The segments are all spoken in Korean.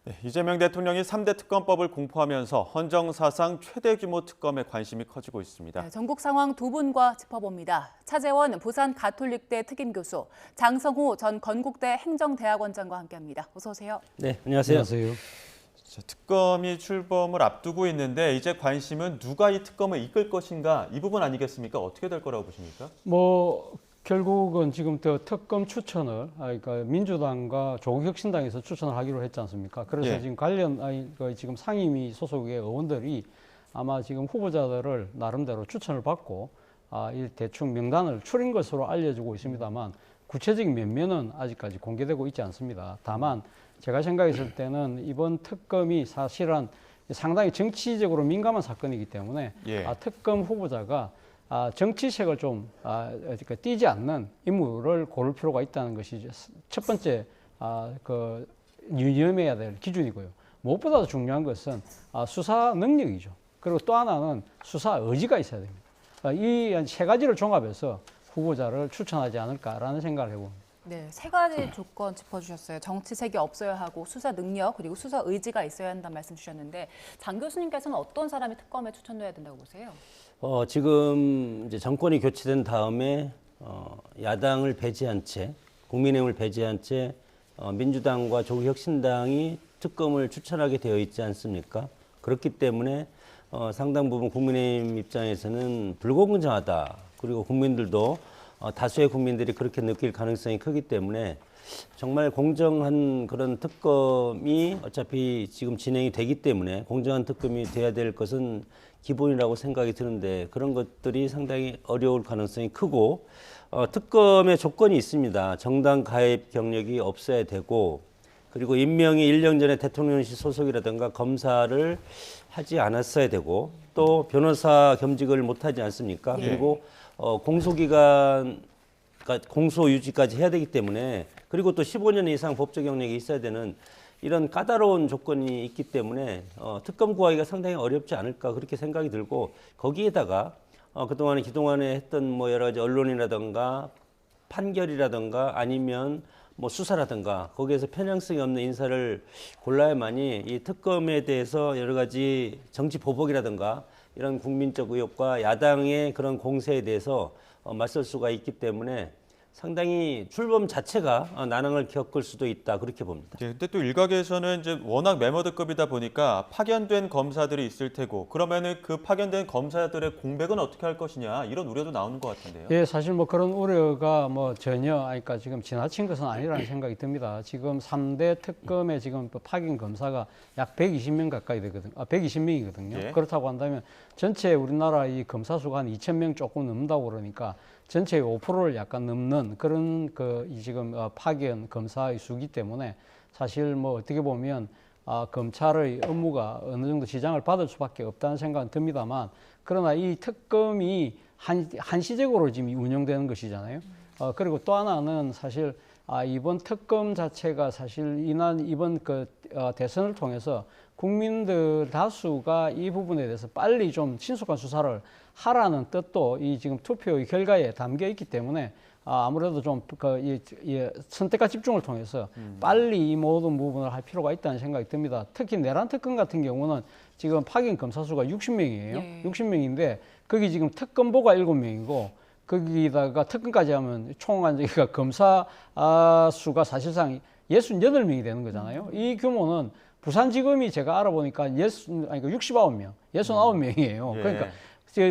네, 이재명 대통령이 3대 특검법을 공포하면서 헌정 사상 최대 규모 특검에 관심이 커지고 있습니다. 네, 전국 상황 두 분과 짚어봅니다. 차재원 부산 가톨릭대 특임교수, 장성호 전 건국대 행정대학원장과 함께합니다. 어서 오세요. 네, 안녕하세요. 특검이 출범을 앞두고 있는데 이제 관심은 누가 이 특검을 이끌 것인가 이 부분 아니겠습니까? 어떻게 될 거라고 보십니까? 결국은 지금 특검 추천을 그러니까 민주당과 조국혁신당에서 추천을 하기로 했지 않습니까? 그래서 예. 지금 지금 상임위 소속의 의원들이 아마 지금 후보자들을 나름대로 추천을 받고 이 대충 명단을 추린 것으로 알려지고 있습니다만 구체적인 면면은 아직까지 공개되고 있지 않습니다. 다만 제가 생각했을 때는 이번 특검이 사실은 상당히 정치적으로 민감한 사건이기 때문에 예. 특검 후보자가 정치색을 좀 띄지 않는 인물을 고를 필요가 있다는 것이 첫 번째 유념해야 될 기준이고요. 무엇보다도 중요한 것은 수사 능력이죠. 그리고 또 하나는 수사 의지가 있어야 됩니다. 이 세 가지를 종합해서 후보자를 추천하지 않을까라는 생각을 해봅니다. 네, 세 가지 조건 짚어주셨어요. 정치색이 없어야 하고 수사 능력 그리고 수사 의지가 있어야 한다는 말씀 주셨는데 장 교수님께서는 어떤 사람이 특검에 추천돼야 된다고 보세요? 지금 이제 정권이 교체된 다음에 야당을 배제한 채, 국민의힘을 배제한 채 민주당과 조국혁신당이 특검을 추천하게 되어 있지 않습니까? 그렇기 때문에 상당 부분 국민의힘 입장에서는 불공정하다. 그리고 국민들도 다수의 국민들이 그렇게 느낄 가능성이 크기 때문에 정말 공정한 그런 특검이 어차피 지금 진행이 되기 때문에 공정한 특검이 돼야 될 것은 기본이라고 생각이 드는데 그런 것들이 상당히 어려울 가능성이 크고 특검의 조건이 있습니다. 정당 가입 경력이 없어야 되고 그리고 임명이 1년 전에 대통령실 소속이라든가 검사를 하지 않았어야 되고 또 변호사 겸직을 못하지 않습니까? 예. 그리고 공소기간 그러니까 공소 유지까지 해야 되기 때문에 그리고 또 15년 이상 법적 경력이 있어야 되는 이런 까다로운 조건이 있기 때문에 특검 구하기가 상당히 어렵지 않을까 그렇게 생각이 들고 거기에다가 그동안에 했던 뭐 여러 가지 언론이라든가 판결이라든가 아니면 뭐 수사라든가 거기에서 편향성이 없는 인사를 골라야만이 이 특검에 대해서 여러 가지 정치 보복이라든가 이런 국민적 의혹과 야당의 그런 공세에 대해서 맞설 수가 있기 때문에 상당히 출범 자체가 난항을 겪을 수도 있다 그렇게 봅니다. 예, 근데 또 일각에서는 이제 워낙 메모드급이다 보니까 파견된 검사들이 있을 테고 그러면은 그 파견된 검사들의 공백은 어떻게 할 것이냐 이런 우려도 나오는 것 같은데요. 예, 사실 뭐 그런 우려가 뭐 전혀 그러니까 지금 지나친 것은 아니라는 생각이 듭니다. 지금 3대 특검에 지금 파견 검사가 약 120명 가까이 되거든요. 120명이거든요. 예. 그렇다고 한다면 전체 우리나라 이 검사 수가 한 2,000명 조금 넘는다고 그러니까 전체의 5%를 약간 넘는 그런 지금 파견 검사의 수기 때문에 사실 뭐 어떻게 보면 검찰의 업무가 어느 정도 지장을 받을 수밖에 없다는 생각은 듭니다만 그러나 이 특검이 한시적으로 지금 운영되는 것이잖아요. 그리고 또 하나는 사실 이번 특검 자체가 사실 이번 대선을 통해서 국민들 다수가 이 부분에 대해서 빨리 좀 신속한 수사를 하라는 뜻도 이 지금 투표의 결과에 담겨 있기 때문에 아무래도 좀 선택과 집중을 통해서 빨리 이 모든 부분을 할 필요가 있다는 생각이 듭니다. 특히 내란 특검 같은 경우는 지금 파견 검사 수가 60명이에요. 네. 60명인데 거기 지금 특검보가 7명이고 거기다가 특검까지 하면 총 검사 수가 사실상 68명이 되는 거잖아요. 이 규모는 부산지검이 제가 알아보니까 69명, 69명이에요. 예. 그러니까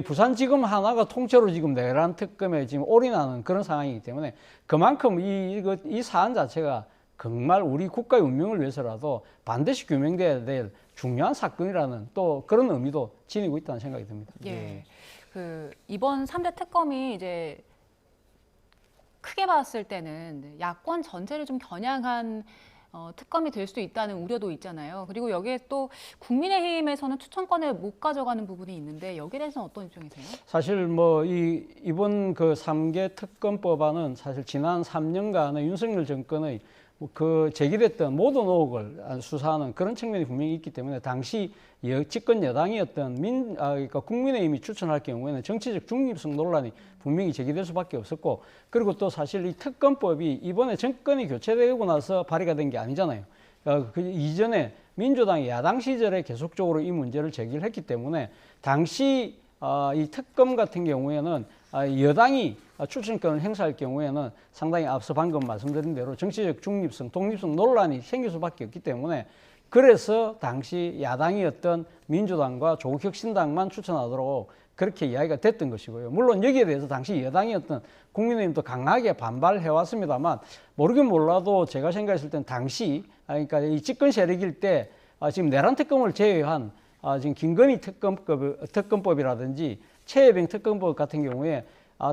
부산지검 하나가 통째로 지금 내란 특검에 지금 올인하는 그런 상황이기 때문에 그만큼 이 사안 자체가 정말 우리 국가의 운명을 위해서라도 반드시 규명돼야 될 중요한 사건이라는 또 그런 의미도 지니고 있다는 생각이 듭니다. 예. 이번 3대 특검이 이제 크게 봤을 때는 야권 전체를 좀 겨냥한 특검이 될 수도 있다는 우려도 있잖아요. 그리고 여기에 또 국민의힘에서는 추천권을 못 가져가는 부분이 있는데 여기에 대해서는 어떤 입장이세요? 사실 뭐 이번 3개 특검법안은 사실 지난 3년간의 윤석열 정권의 제기됐던 모든 의혹을 수사하는 그런 측면이 분명히 있기 때문에 당시 집권 여당이었던 그러니까 국민의힘이 추천할 경우에는 정치적 중립성 논란이 분명히 제기될 수밖에 없었고 그리고 또 사실 이 특검법이 이번에 정권이 교체되고 나서 발의가 된 게 아니잖아요. 그 이전에 민주당이 야당 시절에 계속적으로 이 문제를 제기를 했기 때문에 당시 이 특검 같은 경우에는 여당이 추천권을 행사할 경우에는 상당히 앞서 방금 말씀드린 대로 정치적 중립성, 독립성 논란이 생길 수밖에 없기 때문에 그래서 당시 야당이었던 민주당과 조국혁신당만 추천하도록 그렇게 이야기가 됐던 것이고요. 물론 여기에 대해서 당시 여당이었던 국민의힘도 강하게 반발해 왔습니다만 모르긴 몰라도 제가 생각했을 땐 당시 그러니까 이 집권 세력일 때 지금 내란 특검을 제외한 지금 김건희 특검법이라든지 최혜병 특검법 같은 경우에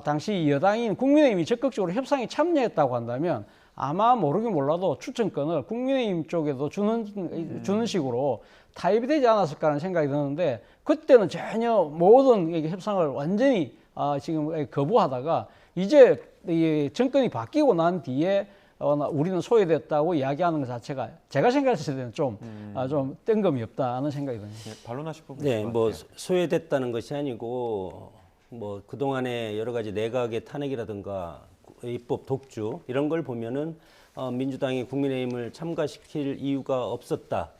당시 여당인 국민의힘이 적극적으로 협상에 참여했다고 한다면 아마 모르긴 몰라도 추천권을 국민의힘 쪽에도 주는 식으로 타입이 되지 않았을까 하는 생각이 드는데 그때는 전혀 모든 협상을 완전히 지금 거부하다가 이제 이 정권이 바뀌고 난 뒤에 우리는 소외됐다고 이야기하는 것 자체가 제가 생각했을 때는 좀 뜬금이 없다 하는 생각이 듭니다. 네, 반론하실 부분 네, 있을 것 뭐 같아요. 소외됐다는 것이 아니고 뭐 그동안의 여러 가지 내각의 탄핵이라든가 입법 독주 이런 걸 보면은 민주당이 국민의힘을 참가시킬 이유가 없었다.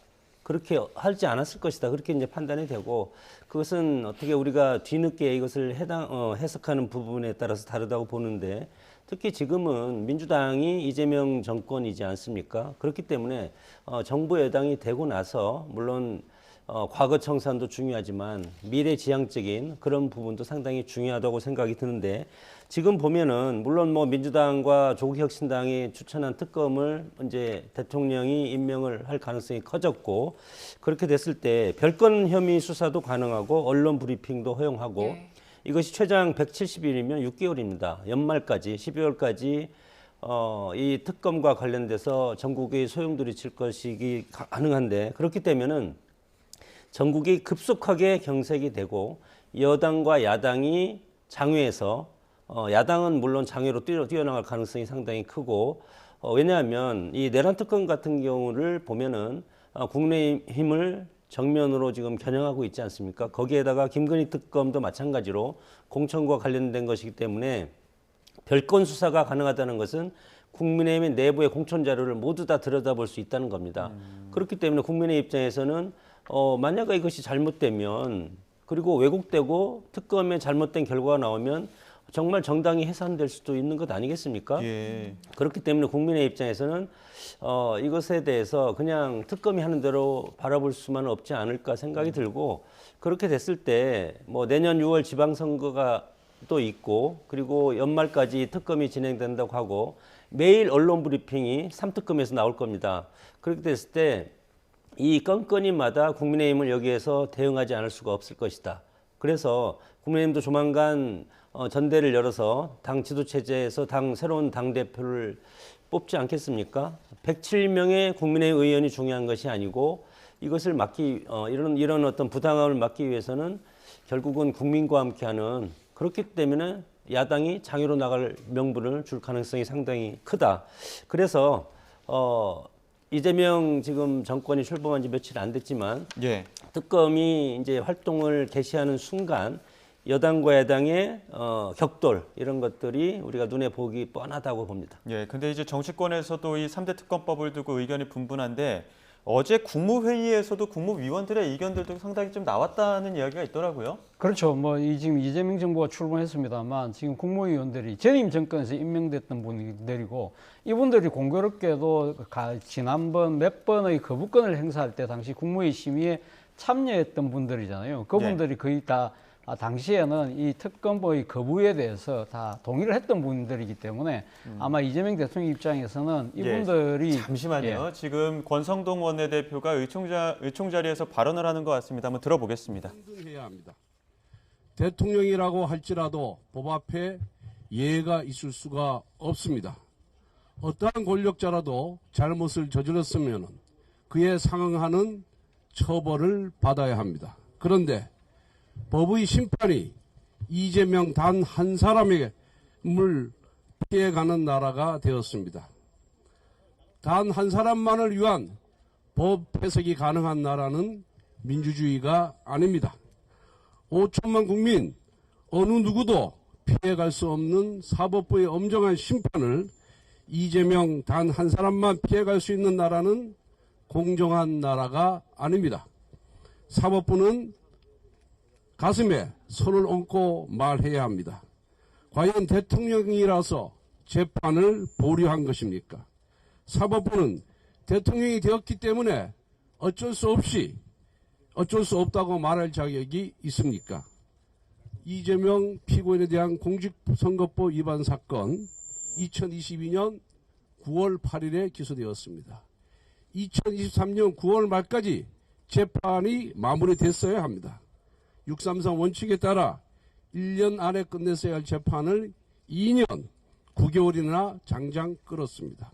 그렇게 하지 않았을 것이다. 그렇게 이제 판단이 되고 그것은 어떻게 우리가 뒤늦게 이것을 해석하는 부분에 따라서 다르다고 보는데 특히 지금은 민주당이 이재명 정권이지 않습니까? 그렇기 때문에 정부 여당이 되고 나서 물론 과거 청산도 중요하지만 미래지향적인 그런 부분도 상당히 중요하다고 생각이 드는데 지금 보면은 물론 뭐 민주당과 조국혁신당이 추천한 특검을 이제 대통령이 임명을 할 가능성이 커졌고 그렇게 됐을 때 별건 혐의 수사도 가능하고 언론 브리핑도 허용하고 네. 이것이 최장 170일이면 6개월입니다. 연말까지 12월까지 이 특검과 관련돼서 전국의 소용돌이 칠 것이 가능한데 그렇기 때문에는 전국이 급속하게 경색이 되고 여당과 야당이 장외에서 야당은 물론 장외로 뛰어나갈 가능성이 상당히 크고 왜냐하면 이 내란 특검 같은 경우를 보면은 국민의힘을 정면으로 지금 겨냥하고 있지 않습니까? 거기에다가 김건희 특검도 마찬가지로 공천과 관련된 것이기 때문에 별건 수사가 가능하다는 것은 국민의힘의 내부의 공천 자료를 모두 다 들여다볼 수 있다는 겁니다. 그렇기 때문에 국민의 입장에서는 만약에 이것이 잘못되면 그리고 왜곡되고 특검에 잘못된 결과가 나오면 정말 정당이 해산될 수도 있는 것 아니겠습니까? 예. 그렇기 때문에 국민의 입장에서는 이것에 대해서 그냥 특검이 하는 대로 바라볼 수만은 없지 않을까 생각이 들고 그렇게 됐을 때 뭐 내년 6월 지방선거가 또 있고 그리고 연말까지 특검이 진행된다고 하고 매일 언론 브리핑이 3특검에서 나올 겁니다. 그렇게 됐을 때 이 건건이마다 국민의힘을 여기에서 대응하지 않을 수가 없을 것이다. 그래서 국민의힘도 조만간 전대를 열어서 당 지도체제에서 새로운 당대표를 뽑지 않겠습니까? 107명의 국민의힘 의원이 중요한 것이 아니고 이것을 이런 어떤 부당함을 막기 위해서는 결국은 국민과 함께하는 그렇기 때문에 야당이 장외로 나갈 명분을 줄 가능성이 상당히 크다. 그래서 이재명 지금 정권이 출범한 지 며칠 안 됐지만 예. 특검이 이제 활동을 개시하는 순간 여당과 야당의 격돌 이런 것들이 우리가 눈에 보기 뻔하다고 봅니다. 예. 근데 이제 정치권에서도 이 3대 특검법을 두고 의견이 분분한데 어제 국무회의에서도 국무위원들의 의견들도 상당히 좀 나왔다는 이야기가 있더라고요. 그렇죠. 뭐 지금 이재명 정부가 출범했습니다만 지금 국무위원들이 전임 정권에서 임명됐던 분들이고 이분들이 공교롭게도 지난번 몇 번의 거부권을 행사할 때 당시 국무회의 심의에 참여했던 분들이잖아요. 그분들이 거의 다 당시에는 이 특검의 거부에 대해서 다 동의를 했던 분들이기 때문에 아마 이재명 대통령 입장에서는 이분들이 잠시만요. 지금 권성동 원내대표가 의총 자리에서 발언을 하는 것 같습니다. 한번 들어보겠습니다. 해야 합니다. 대통령이라고 할지라도 법 앞에 예의가 있을 수가 없습니다. 어떠한 권력자라도 잘못을 저질렀으면 그에 상응하는 처벌을 받아야 합니다. 그런데 법의 심판이 이재명 단 한 사람에게 피해가는 나라가 되었습니다. 단 한 사람만을 위한 법 해석이 가능한 나라는 민주주의가 아닙니다. 5천만 국민 어느 누구도 피해갈 수 없는 사법부의 엄정한 심판을 이재명 단 한 사람만 피해갈 수 있는 나라는 공정한 나라가 아닙니다. 사법부는 가슴에 손을 얹고 말해야 합니다. 과연 대통령이라서 재판을 보류한 것입니까? 사법부는 대통령이 되었기 때문에 어쩔 수 없다고 말할 자격이 있습니까? 이재명 피고인에 대한 공직선거법 위반 사건 2022년 9월 8일에 기소되었습니다. 2023년 9월 말까지 재판이 마무리됐어야 합니다. 633 원칙에 따라 1년 안에 끝냈어야 할 재판을 2년 9개월이나 장장 끌었습니다.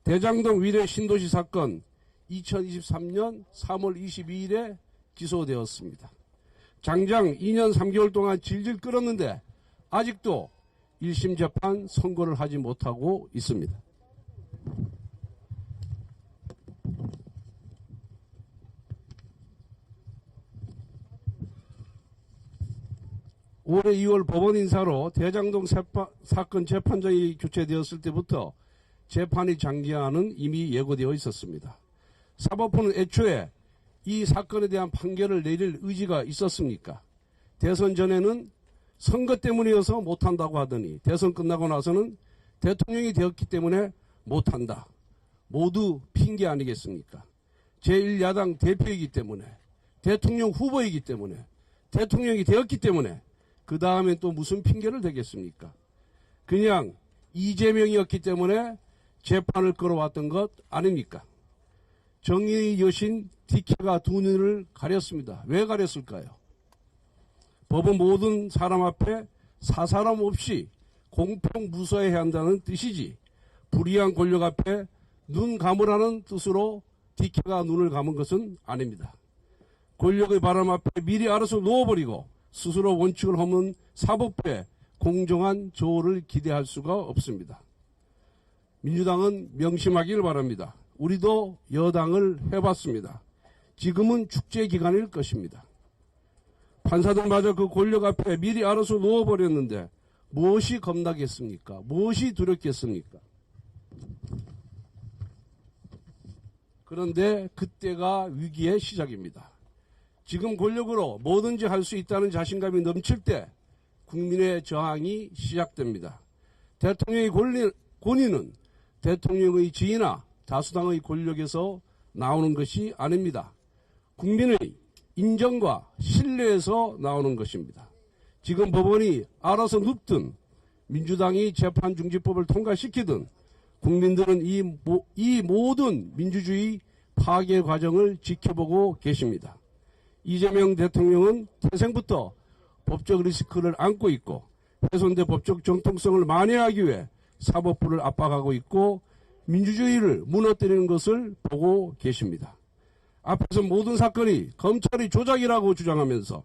대장동 위례 신도시 사건 2023년 3월 22일에 기소되었습니다. 장장 2년 3개월 동안 질질 끌었는데 아직도 1심 재판 선고를 하지 못하고 있습니다. 올해 2월 법원 인사로 대장동 사건 재판장이 교체되었을 때부터 재판이 장기화는 이미 예고되어 있었습니다. 사법부는 애초에 이 사건에 대한 판결을 내릴 의지가 있었습니까? 대선 전에는 선거 때문이어서 못한다고 하더니 대선 끝나고 나서는 대통령이 되었기 때문에 못한다. 모두 핑계 아니겠습니까? 제1야당 대표이기 때문에, 대통령 후보이기 때문에, 대통령이 되었기 때문에 그 다음에 또 무슨 핑계를 대겠습니까? 그냥 이재명이었기 때문에 재판을 끌어왔던 것 아닙니까? 정의의 여신 디케가 두 눈을 가렸습니다. 왜 가렸을까요? 법은 모든 사람 앞에 사사람 없이 공평 무서워해야 한다는 뜻이지 불의한 권력 앞에 눈 감으라는 뜻으로 디케가 눈을 감은 것은 아닙니다. 권력의 바람 앞에 미리 알아서 놓아버리고 스스로 원칙을 허문 사법부에 공정한 조를 기대할 수가 없습니다. 민주당은 명심하기를 바랍니다. 우리도 여당을 해봤습니다. 지금은 축제 기간일 것입니다. 판사들마저 그 권력 앞에 미리 알아서 놓아버렸는데 무엇이 겁나겠습니까? 무엇이 두렵겠습니까? 그런데 그때가 위기의 시작입니다. 지금 권력으로 뭐든지 할 수 있다는 자신감이 넘칠 때 국민의 저항이 시작됩니다. 대통령의 권위는 대통령의 지위나 다수당의 권력에서 나오는 것이 아닙니다. 국민의 인정과 신뢰에서 나오는 것입니다. 지금 법원이 알아서 눕든 민주당이 재판중지법을 통과시키든 국민들은 이 모든 민주주의 파괴 과정을 지켜보고 계십니다. 이재명 대통령은 태생부터 법적 리스크를 안고 있고 훼손된 법적 정통성을 만회하기 위해 사법부를 압박하고 있고 민주주의를 무너뜨리는 것을 보고 계십니다. 앞에서 모든 사건이 검찰의 조작이라고 주장하면서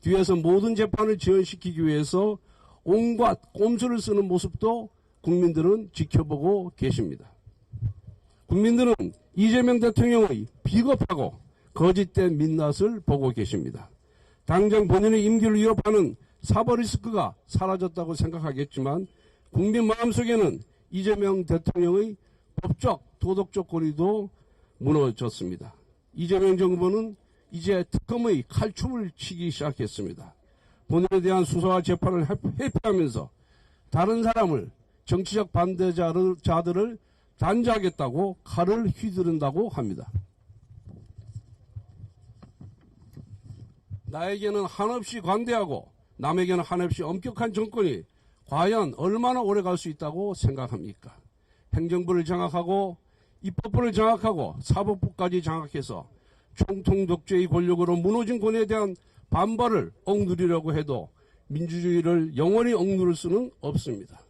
뒤에서 모든 재판을 지연시키기 위해서 온갖 꼼수를 쓰는 모습도 국민들은 지켜보고 계십니다. 국민들은 이재명 대통령의 비겁하고 거짓된 민낯을 보고 계십니다. 당장 본인의 임기를 위협하는 사법 리스크가 사라졌다고 생각하겠지만 국민 마음속에는 이재명 대통령의 법적, 도덕적 권위도 무너졌습니다. 이재명 정부는 이제 특검의 칼춤을 치기 시작했습니다. 본인에 대한 수사와 재판을 회피하면서 다른 사람을 정치적 반대자들을 단죄하겠다고 칼을 휘두른다고 합니다. 나에게는 한없이 관대하고 남에게는 한없이 엄격한 정권이 과연 얼마나 오래 갈 수 있다고 생각합니까? 행정부를 장악하고 입법부를 장악하고 사법부까지 장악해서 총통 독재의 권력으로 무너진 권위에 대한 반발을 억누르려고 해도 민주주의를 영원히 억누를 수는 없습니다.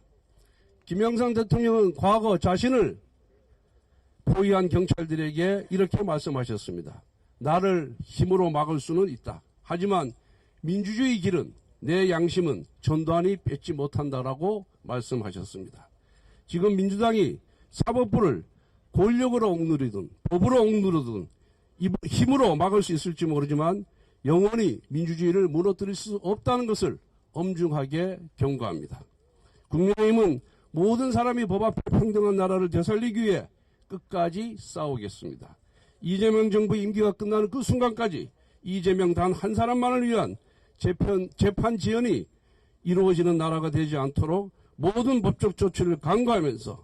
김영삼 대통령은 과거 자신을 포위한 경찰들에게 이렇게 말씀하셨습니다. 나를 힘으로 막을 수는 있다. 하지만 민주주의 길은 내 양심은 전두환이 뺏지 못한다라고 말씀하셨습니다. 지금 민주당이 사법부를 권력으로 억누르든 법으로 억누르든 힘으로 막을 수 있을지 모르지만 영원히 민주주의를 무너뜨릴 수 없다는 것을 엄중하게 경고합니다. 국민의힘은 모든 사람이 법 앞에 평등한 나라를 되살리기 위해 끝까지 싸우겠습니다. 이재명 정부 임기가 끝나는 그 순간까지 이재명 단 한 사람만을 위한 재판 지연이 이루어지는 나라가 되지 않도록 모든 법적 조치를 강구하면서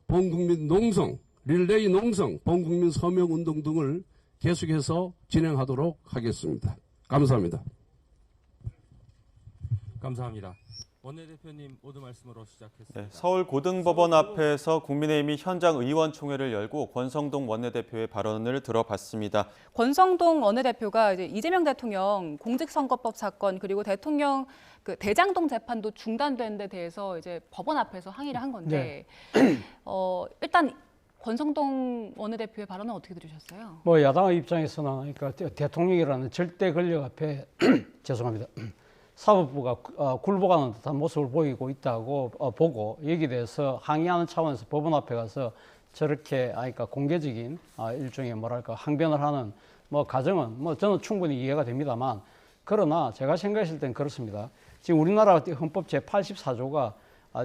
본국민 농성, 릴레이 농성, 본국민 서명 운동 등을 계속해서 진행하도록 하겠습니다. 감사합니다. 감사합니다. 원내대표님 모두 말씀으로 시작했습니다. 네, 서울 고등법원 앞에서 국민의힘이 현장 의원총회를 열고 권성동 원내대표의 발언을 들어봤습니다. 권성동 원내대표가 이제 이재명 대통령 공직선거법 사건 그리고 대통령 그 대장동 재판도 중단된 데 대해서 이제 법원 앞에서 항의를 한 건데 일단 권성동 원내대표의 발언은 어떻게 들으셨어요? 뭐 야당의 입장에서는 그러니까 대통령이라는 절대 권력 앞에 죄송합니다. 사법부가 굴복하는 듯한 모습을 보이고 있다고 보고 여기에 대해서 항의하는 차원에서 법원 앞에 가서 저렇게 그러니까 공개적인 일종의 뭐랄까 항변을 하는 뭐 과정은 뭐 저는 충분히 이해가 됩니다만 그러나 제가 생각했을 땐 그렇습니다. 지금 우리나라 헌법 제84조가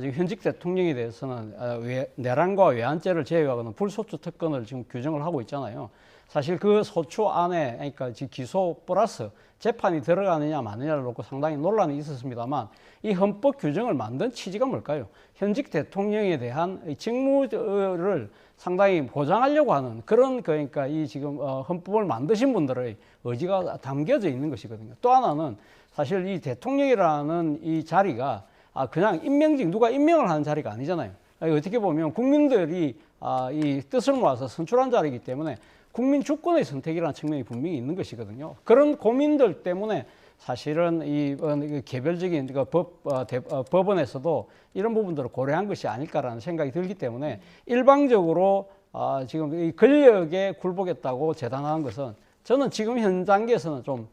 지금 현직 대통령에 대해서는 내란과 외환죄를 제외하고는 불소추 특권을 지금 규정을 하고 있잖아요. 사실 그 소추 안에 그러니까 지금 기소 플러스 재판이 들어가느냐 마느냐를 놓고 상당히 논란이 있었습니다만 이 헌법 규정을 만든 취지가 뭘까요? 현직 대통령에 대한 직무를 상당히 보장하려고 하는 그런 그러니까 이 지금 헌법을 만드신 분들의 의지가 담겨져 있는 것이거든요. 또 하나는 사실 이 대통령이라는 이 자리가 그냥 임명직 누가 임명을 하는 자리가 아니잖아요. 어떻게 보면 국민들이 이 뜻을 모아서 선출한 자리이기 때문에 국민 주권의 선택이라는 측면이 분명히 있는 것이거든요. 그런 고민들 때문에 사실은 이 개별적인 법원에서도 이런 부분들을 고려한 것이 아닐까라는 생각이 들기 때문에 일방적으로 지금 이 권력에 굴복했다고 재단하는 것은 저는 지금 현 단계에서는 좀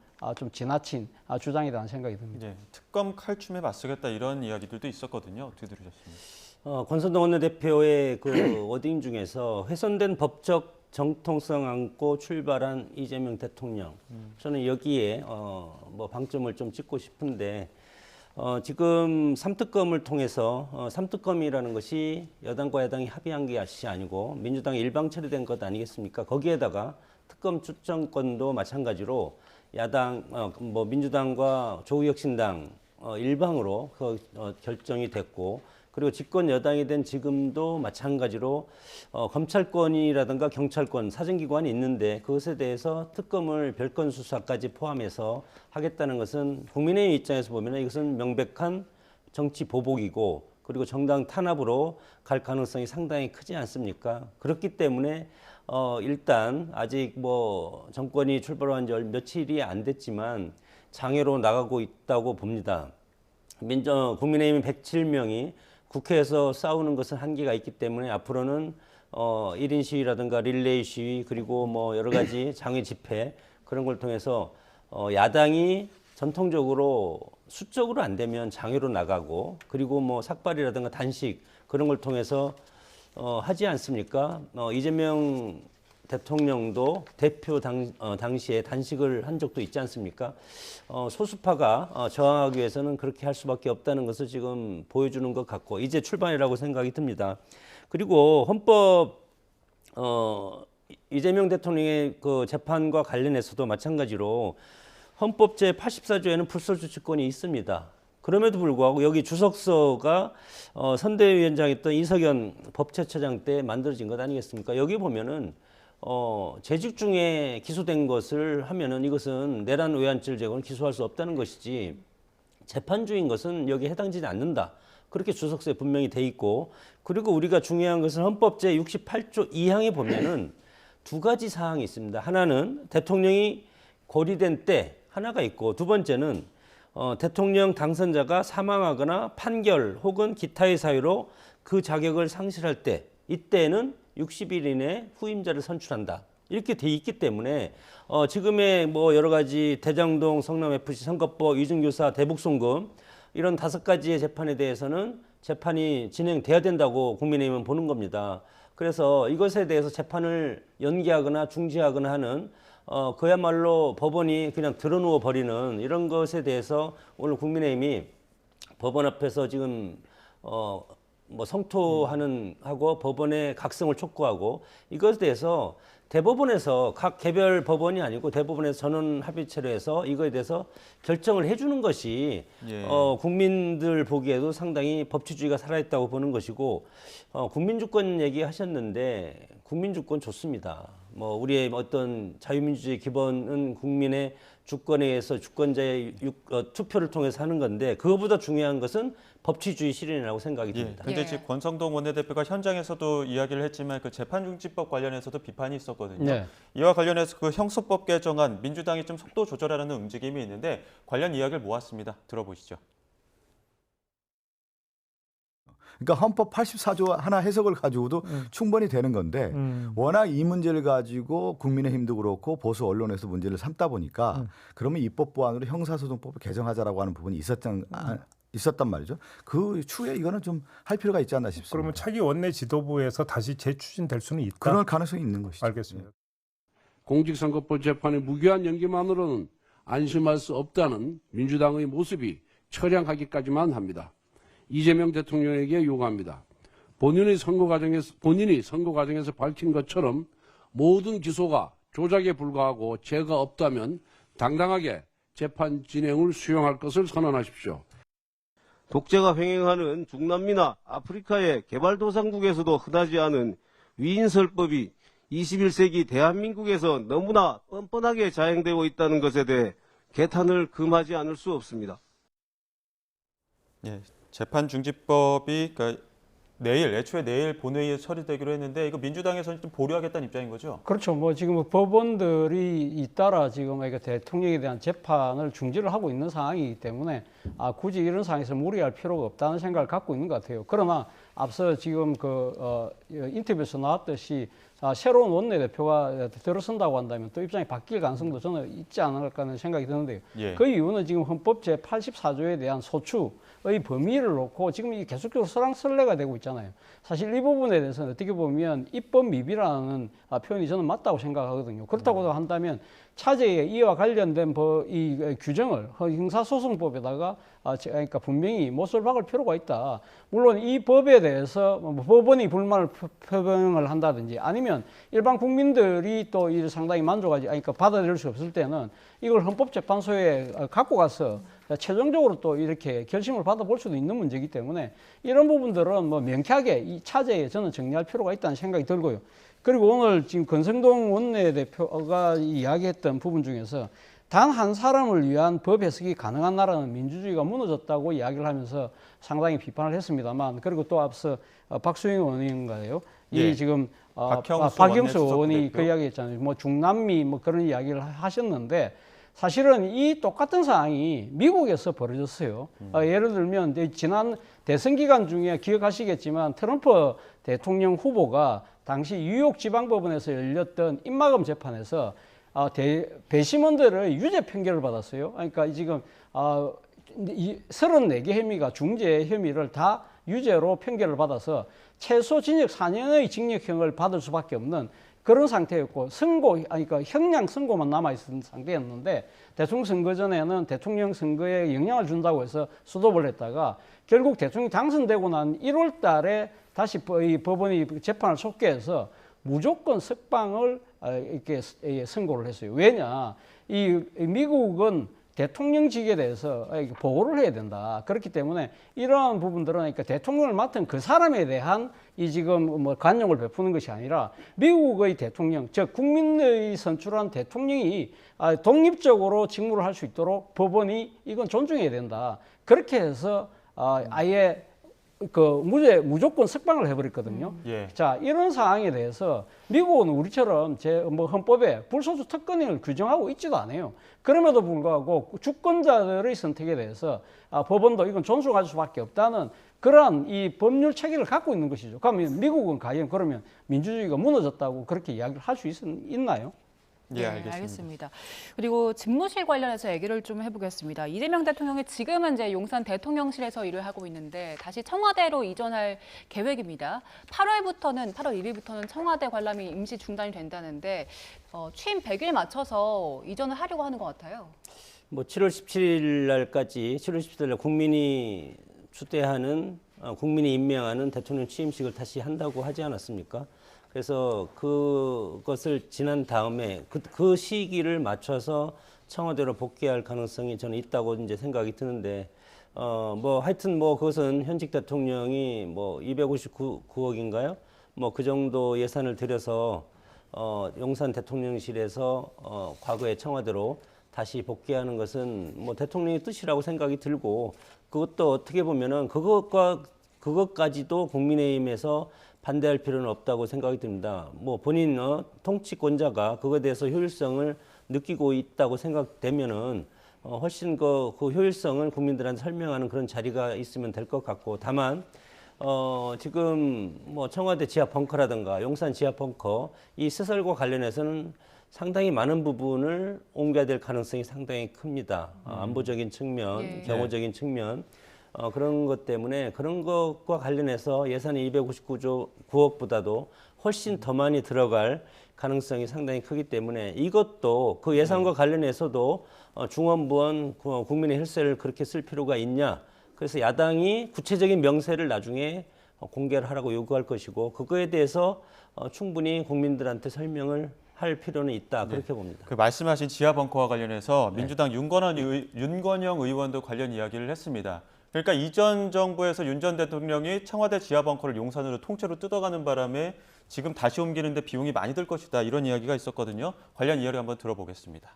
지나친 주장이라는 생각이 듭니다. 네, 특검 칼춤에 맞서겠다 이런 이야기들도 있었거든요. 어떻게 들으셨습니까? 권선동 원내대표의 그 워딩 중에서 훼손된 법적 정통성 안고 출발한 이재명 대통령. 저는 여기에 뭐 방점을 좀 찍고 싶은데 지금 삼특검을 통해서 삼특검이라는 것이 여당과 야당이 합의한 것이 아니고 민주당이 일방 처리된 것 아니겠습니까? 거기에다가 특검 추천권도 마찬가지로 야당 뭐 민주당과 조국혁신당 일방으로 결정이 됐고 그리고 집권 여당이 된 지금도 마찬가지로 검찰권이라든가 경찰권 사정기관이 있는데 그것에 대해서 특검을 별건 수사까지 포함해서 하겠다는 것은 국민의힘 입장에서 보면 이것은 명백한 정치 보복이고 그리고 정당 탄압으로 갈 가능성이 상당히 크지 않습니까? 그렇기 때문에 일단 아직 뭐 정권이 출발한 지 며칠이 안 됐지만 장애로 나가고 있다고 봅니다. 국민의힘 107명이 국회에서 싸우는 것은 한계가 있기 때문에 앞으로는 1인 시위라든가 릴레이 시위 그리고 뭐 여러 가지 장외 집회 그런 걸 통해서 야당이 전통적으로 수적으로 안 되면 장외로 나가고 그리고 뭐 삭발이라든가 단식 그런 걸 통해서 하지 않습니까? 이재명 대통령도 대표 당시에 단식을 한 적도 있지 않습니까? 소수파가 저항하기 위해서는 그렇게 할 수밖에 없다는 것을 지금 보여주는 것 같고 이제 출발이라고 생각이 듭니다. 그리고 헌법 이재명 대통령의 그 재판과 관련해서도 마찬가지로 헌법 제84조에는 불소추권이 있습니다. 그럼에도 불구하고 여기 주석서가 선대위원장이었던 이석연 법제처장 때 만들어진 것 아니겠습니까? 여기 보면은 재직 중에 기소된 것을 하면은 이것은 내란 외환죄를 제거는 기소할 수 없다는 것이지 재판 중인 것은 여기에 해당되지 않는다. 그렇게 주석서에 분명히 돼 있고 그리고 우리가 중요한 것은 헌법 제68조 2항에 보면은 두 가지 사항이 있습니다. 하나는 대통령이 고리된 때 하나가 있고 두 번째는 대통령 당선자가 사망하거나 판결 혹은 기타의 사유로 그 자격을 상실할 때 이때는 60일 이내 후임자를 선출한다. 이렇게 돼 있기 때문에 지금의 뭐 여러 가지 대장동 성남FC 선거법 위증교사 대북송금 이런 5가지의 재판에 대해서는 재판이 진행돼야 된다고 국민의힘은 보는 겁니다. 그래서 이것에 대해서 재판을 연기하거나 중지하거나 하는 그야말로 법원이 그냥 드러누워 버리는 이런 것에 대해서 오늘 국민의힘이 법원 앞에서 지금 뭐 성토하는 하고 법원의 각성을 촉구하고 이것에 대해서 대법원에서 각 개별 법원이 아니고 대법원에서 전원 합의체로 해서 이거에 대해서 결정을 해주는 것이 예. 국민들 보기에도 상당히 법치주의가 살아있다고 보는 것이고 국민주권 얘기하셨는데 국민주권 좋습니다. 뭐 우리의 어떤 자유민주주의 기본은 국민의 주권에 의해서 주권자의 투표를 통해서 하는 건데 그거보다 중요한 것은 법치주의 실현이라고 생각이 예. 듭니다. 근데 예. 지금 권성동 원내대표가 현장에서도 이야기를 했지만 그 재판중지법 관련해서도 비판이 있었거든요. 네. 이와 관련해서 그 형소법 개정안 민주당이 좀 속도 조절하려는 움직임이 있는데 관련 이야기를 모았습니다. 들어보시죠. 그러니까 헌법 84조 하나 해석을 가지고도 충분히 되는 건데 워낙 이 문제를 가지고 국민의힘도 그렇고 보수 언론에서 문제를 삼다 보니까 그러면 입법 보완으로 형사소송법을 개정하자라고 하는 부분이 있었단 말이죠. 그 추후에 이거는 좀 할 필요가 있지 않나 싶습니다. 그러면 차기 원내 지도부에서 다시 재추진될 수는 있다. 그럴 가능성이 있는 것이죠. 알겠습니다. 공직선거법 재판의 무기한 연기만으로는 안심할 수 없다는 민주당의 모습이 처량하기까지만 합니다. 이재명 대통령에게 요구합니다. 본인이 선거 과정에서 밝힌 것처럼 모든 기소가 조작에 불과하고 죄가 없다면 당당하게 재판 진행을 수용할 것을 선언하십시오. 독재가 횡행하는 중남미나 아프리카의 개발도상국에서도 흔하지 않은 위인설법이 21세기 대한민국에서 너무나 뻔뻔하게 자행되고 있다는 것에 대해 개탄을 금하지 않을 수 없습니다. 예. 재판중지법이 그러니까 애초에 내일 본회의에 처리되기로 했는데 이거 민주당에서는 좀 보류하겠다는 입장인 거죠? 그렇죠. 뭐 지금 법원들이 잇따라 지금 그러니까 대통령에 대한 재판을 중지를 하고 있는 상황이기 때문에 굳이 이런 상황에서 무리할 필요가 없다는 생각을 갖고 있는 것 같아요. 그러나 앞서 지금 인터뷰에서 나왔듯이 새로운 원내대표가 들어선다고 한다면 또 입장이 바뀔 가능성도 저는 있지 않을까 하는 생각이 드는데요. 예. 그 이유는 지금 헌법 제84조에 대한 소추의 범위를 놓고 지금 이게 계속적으로 설랑설레가 되고 있잖아요. 사실 이 부분에 대해서는 어떻게 보면 입법 미비라는 표현이 저는 맞다고 생각하거든요. 그렇다고 한다면 차제에 이와 관련된 이 규정을 형사소송법에다가 그러니까 분명히 못을 박을 필요가 있다. 물론 이 법에 대해서 법원이 불만을 표명을 한다든지 아니면 일반 국민들이 또 상당히 만족하지, 그러니까 받아들일 수 없을 때는 이걸 헌법재판소에 갖고 가서 최종적으로 또 이렇게 결심을 받아볼 수도 있는 문제이기 때문에 이런 부분들은 뭐 명쾌하게 이 차제에 저는 정리할 필요가 있다는 생각이 들고요. 그리고 오늘 지금 권성동 원내대표가 이야기했던 부분 중에서 단 한 사람을 위한 법 해석이 가능한 나라는 민주주의가 무너졌다고 이야기를 하면서 상당히 비판을 했습니다만, 그리고 또 앞서 박수영 의원인가요? 예. 이 지금 원내수석 박영수 의원이 대표. 그 이야기 했잖아요. 뭐 중남미 뭐 그런 이야기를 하셨는데 사실은 이 똑같은 상황이 미국에서 벌어졌어요. 예를 들면 지난 대선 기간 중에 기억하시겠지만 트럼프 대통령 후보가 당시 뉴욕 지방법원에서 열렸던 입막음 재판에서 배심원들의 유죄 판결을 받았어요. 그러니까 지금 34개 혐의가 중재 혐의를 다 유죄로 판결을 받아서 최소 징역 4년의 징역형을 받을 수밖에 없는 그런 상태였고 그러니까 형량 선고만 남아있는 상태였는데 대통령 선거 전에는 대통령 선거에 영향을 준다고 해서 수도를 했다가 결국 대통령이 당선되고 난 1월 달에 다시 이 법원이 재판을 속개해서 무조건 석방을 이렇게 선고를 했어요. 왜냐? 이 미국은 대통령직에 대해서 보고를 해야 된다. 그렇기 때문에 이러한 부분들은 그러니까 대통령을 맡은 그 사람에 대한 이 지금 뭐 관용을 베푸는 것이 아니라 미국의 대통령, 즉 국민의 선출한 대통령이 독립적으로 직무를 할 수 있도록 법원이 이건 존중해야 된다. 그렇게 해서 아예 무조건 석방을 해버렸거든요. 예. 자, 이런 상황에 대해서 미국은 우리처럼 헌법에 불소추 특권을 규정하고 있지도 않아요. 그럼에도 불구하고 주권자들의 선택에 대해서 법원도 이건 존중할 수밖에 없다는 그러한 이 법률 체계를 갖고 있는 것이죠. 그러면 미국은 과연 그러면 민주주의가 무너졌다고 그렇게 이야기를 할 수 있나요? 예, 네, 알겠습니다. 그리고 집무실 관련해서 얘기를 좀 해보겠습니다. 이재명 대통령이 지금은 이제 용산 대통령실에서 일을 하고 있는데 다시 청와대로 이전할 계획입니다. 8월 2일부터는 청와대 관람이 임시 중단이 된다는데 취임 100일 맞춰서 이전을 하려고 하는 것 같아요. 뭐 7월 17일 날까지 7월 17일 날 국민이 추대하는 국민이 임명하는 대통령 취임식을 다시 한다고 하지 않았습니까? 그래서 그것을 지난 다음에 그 시기를 맞춰서 청와대로 복귀할 가능성이 저는 있다고 이제 생각이 드는데 뭐 하여튼 뭐 그것은 현직 대통령이 뭐 259억인가요? 뭐 그 정도 예산을 들여서 용산 대통령실에서 과거의 청와대로 다시 복귀하는 것은 뭐 대통령의 뜻이라고 생각이 들고 그것도 어떻게 보면은 그것까지도 국민의힘에서 반대할 필요는 없다고 생각이 듭니다. 뭐 본인 통치권자가 그거에 대해서 효율성을 느끼고 있다고 생각되면은 훨씬 그 효율성을 국민들한테 설명하는 그런 자리가 있으면 될 것 같고 다만 지금 뭐 청와대 지하 벙커라든가 용산 지하 벙커 이 시설과 관련해서는 상당히 많은 부분을 옮겨야 될 가능성이 상당히 큽니다. 안보적인 측면, 예. 경호적인 측면 그런 것 때문에 그런 것과 관련해서 예산이 259억보다도 훨씬 더 많이 들어갈 가능성이 상당히 크기 때문에 이것도 그 예산과 관련해서도 중원부원 국민의 혈세를 그렇게 쓸 필요가 있냐. 그래서 야당이 구체적인 명세를 나중에 공개를 하라고 요구할 것이고 그거에 대해서 충분히 국민들한테 설명을 할 필요는 있다. 그렇게 봅니다. 그 말씀하신 지하 벙커와 관련해서 민주당 윤건영 의원도 관련 이야기를 했습니다. 그러니까 이전 정부에서 윤 전 대통령이 청와대 지하 벙커를 용산으로 통째로 뜯어가는 바람에 지금 다시 옮기는데 비용이 많이 들 것이다. 이런 이야기가 있었거든요. 관련 이야기 한번 들어보겠습니다.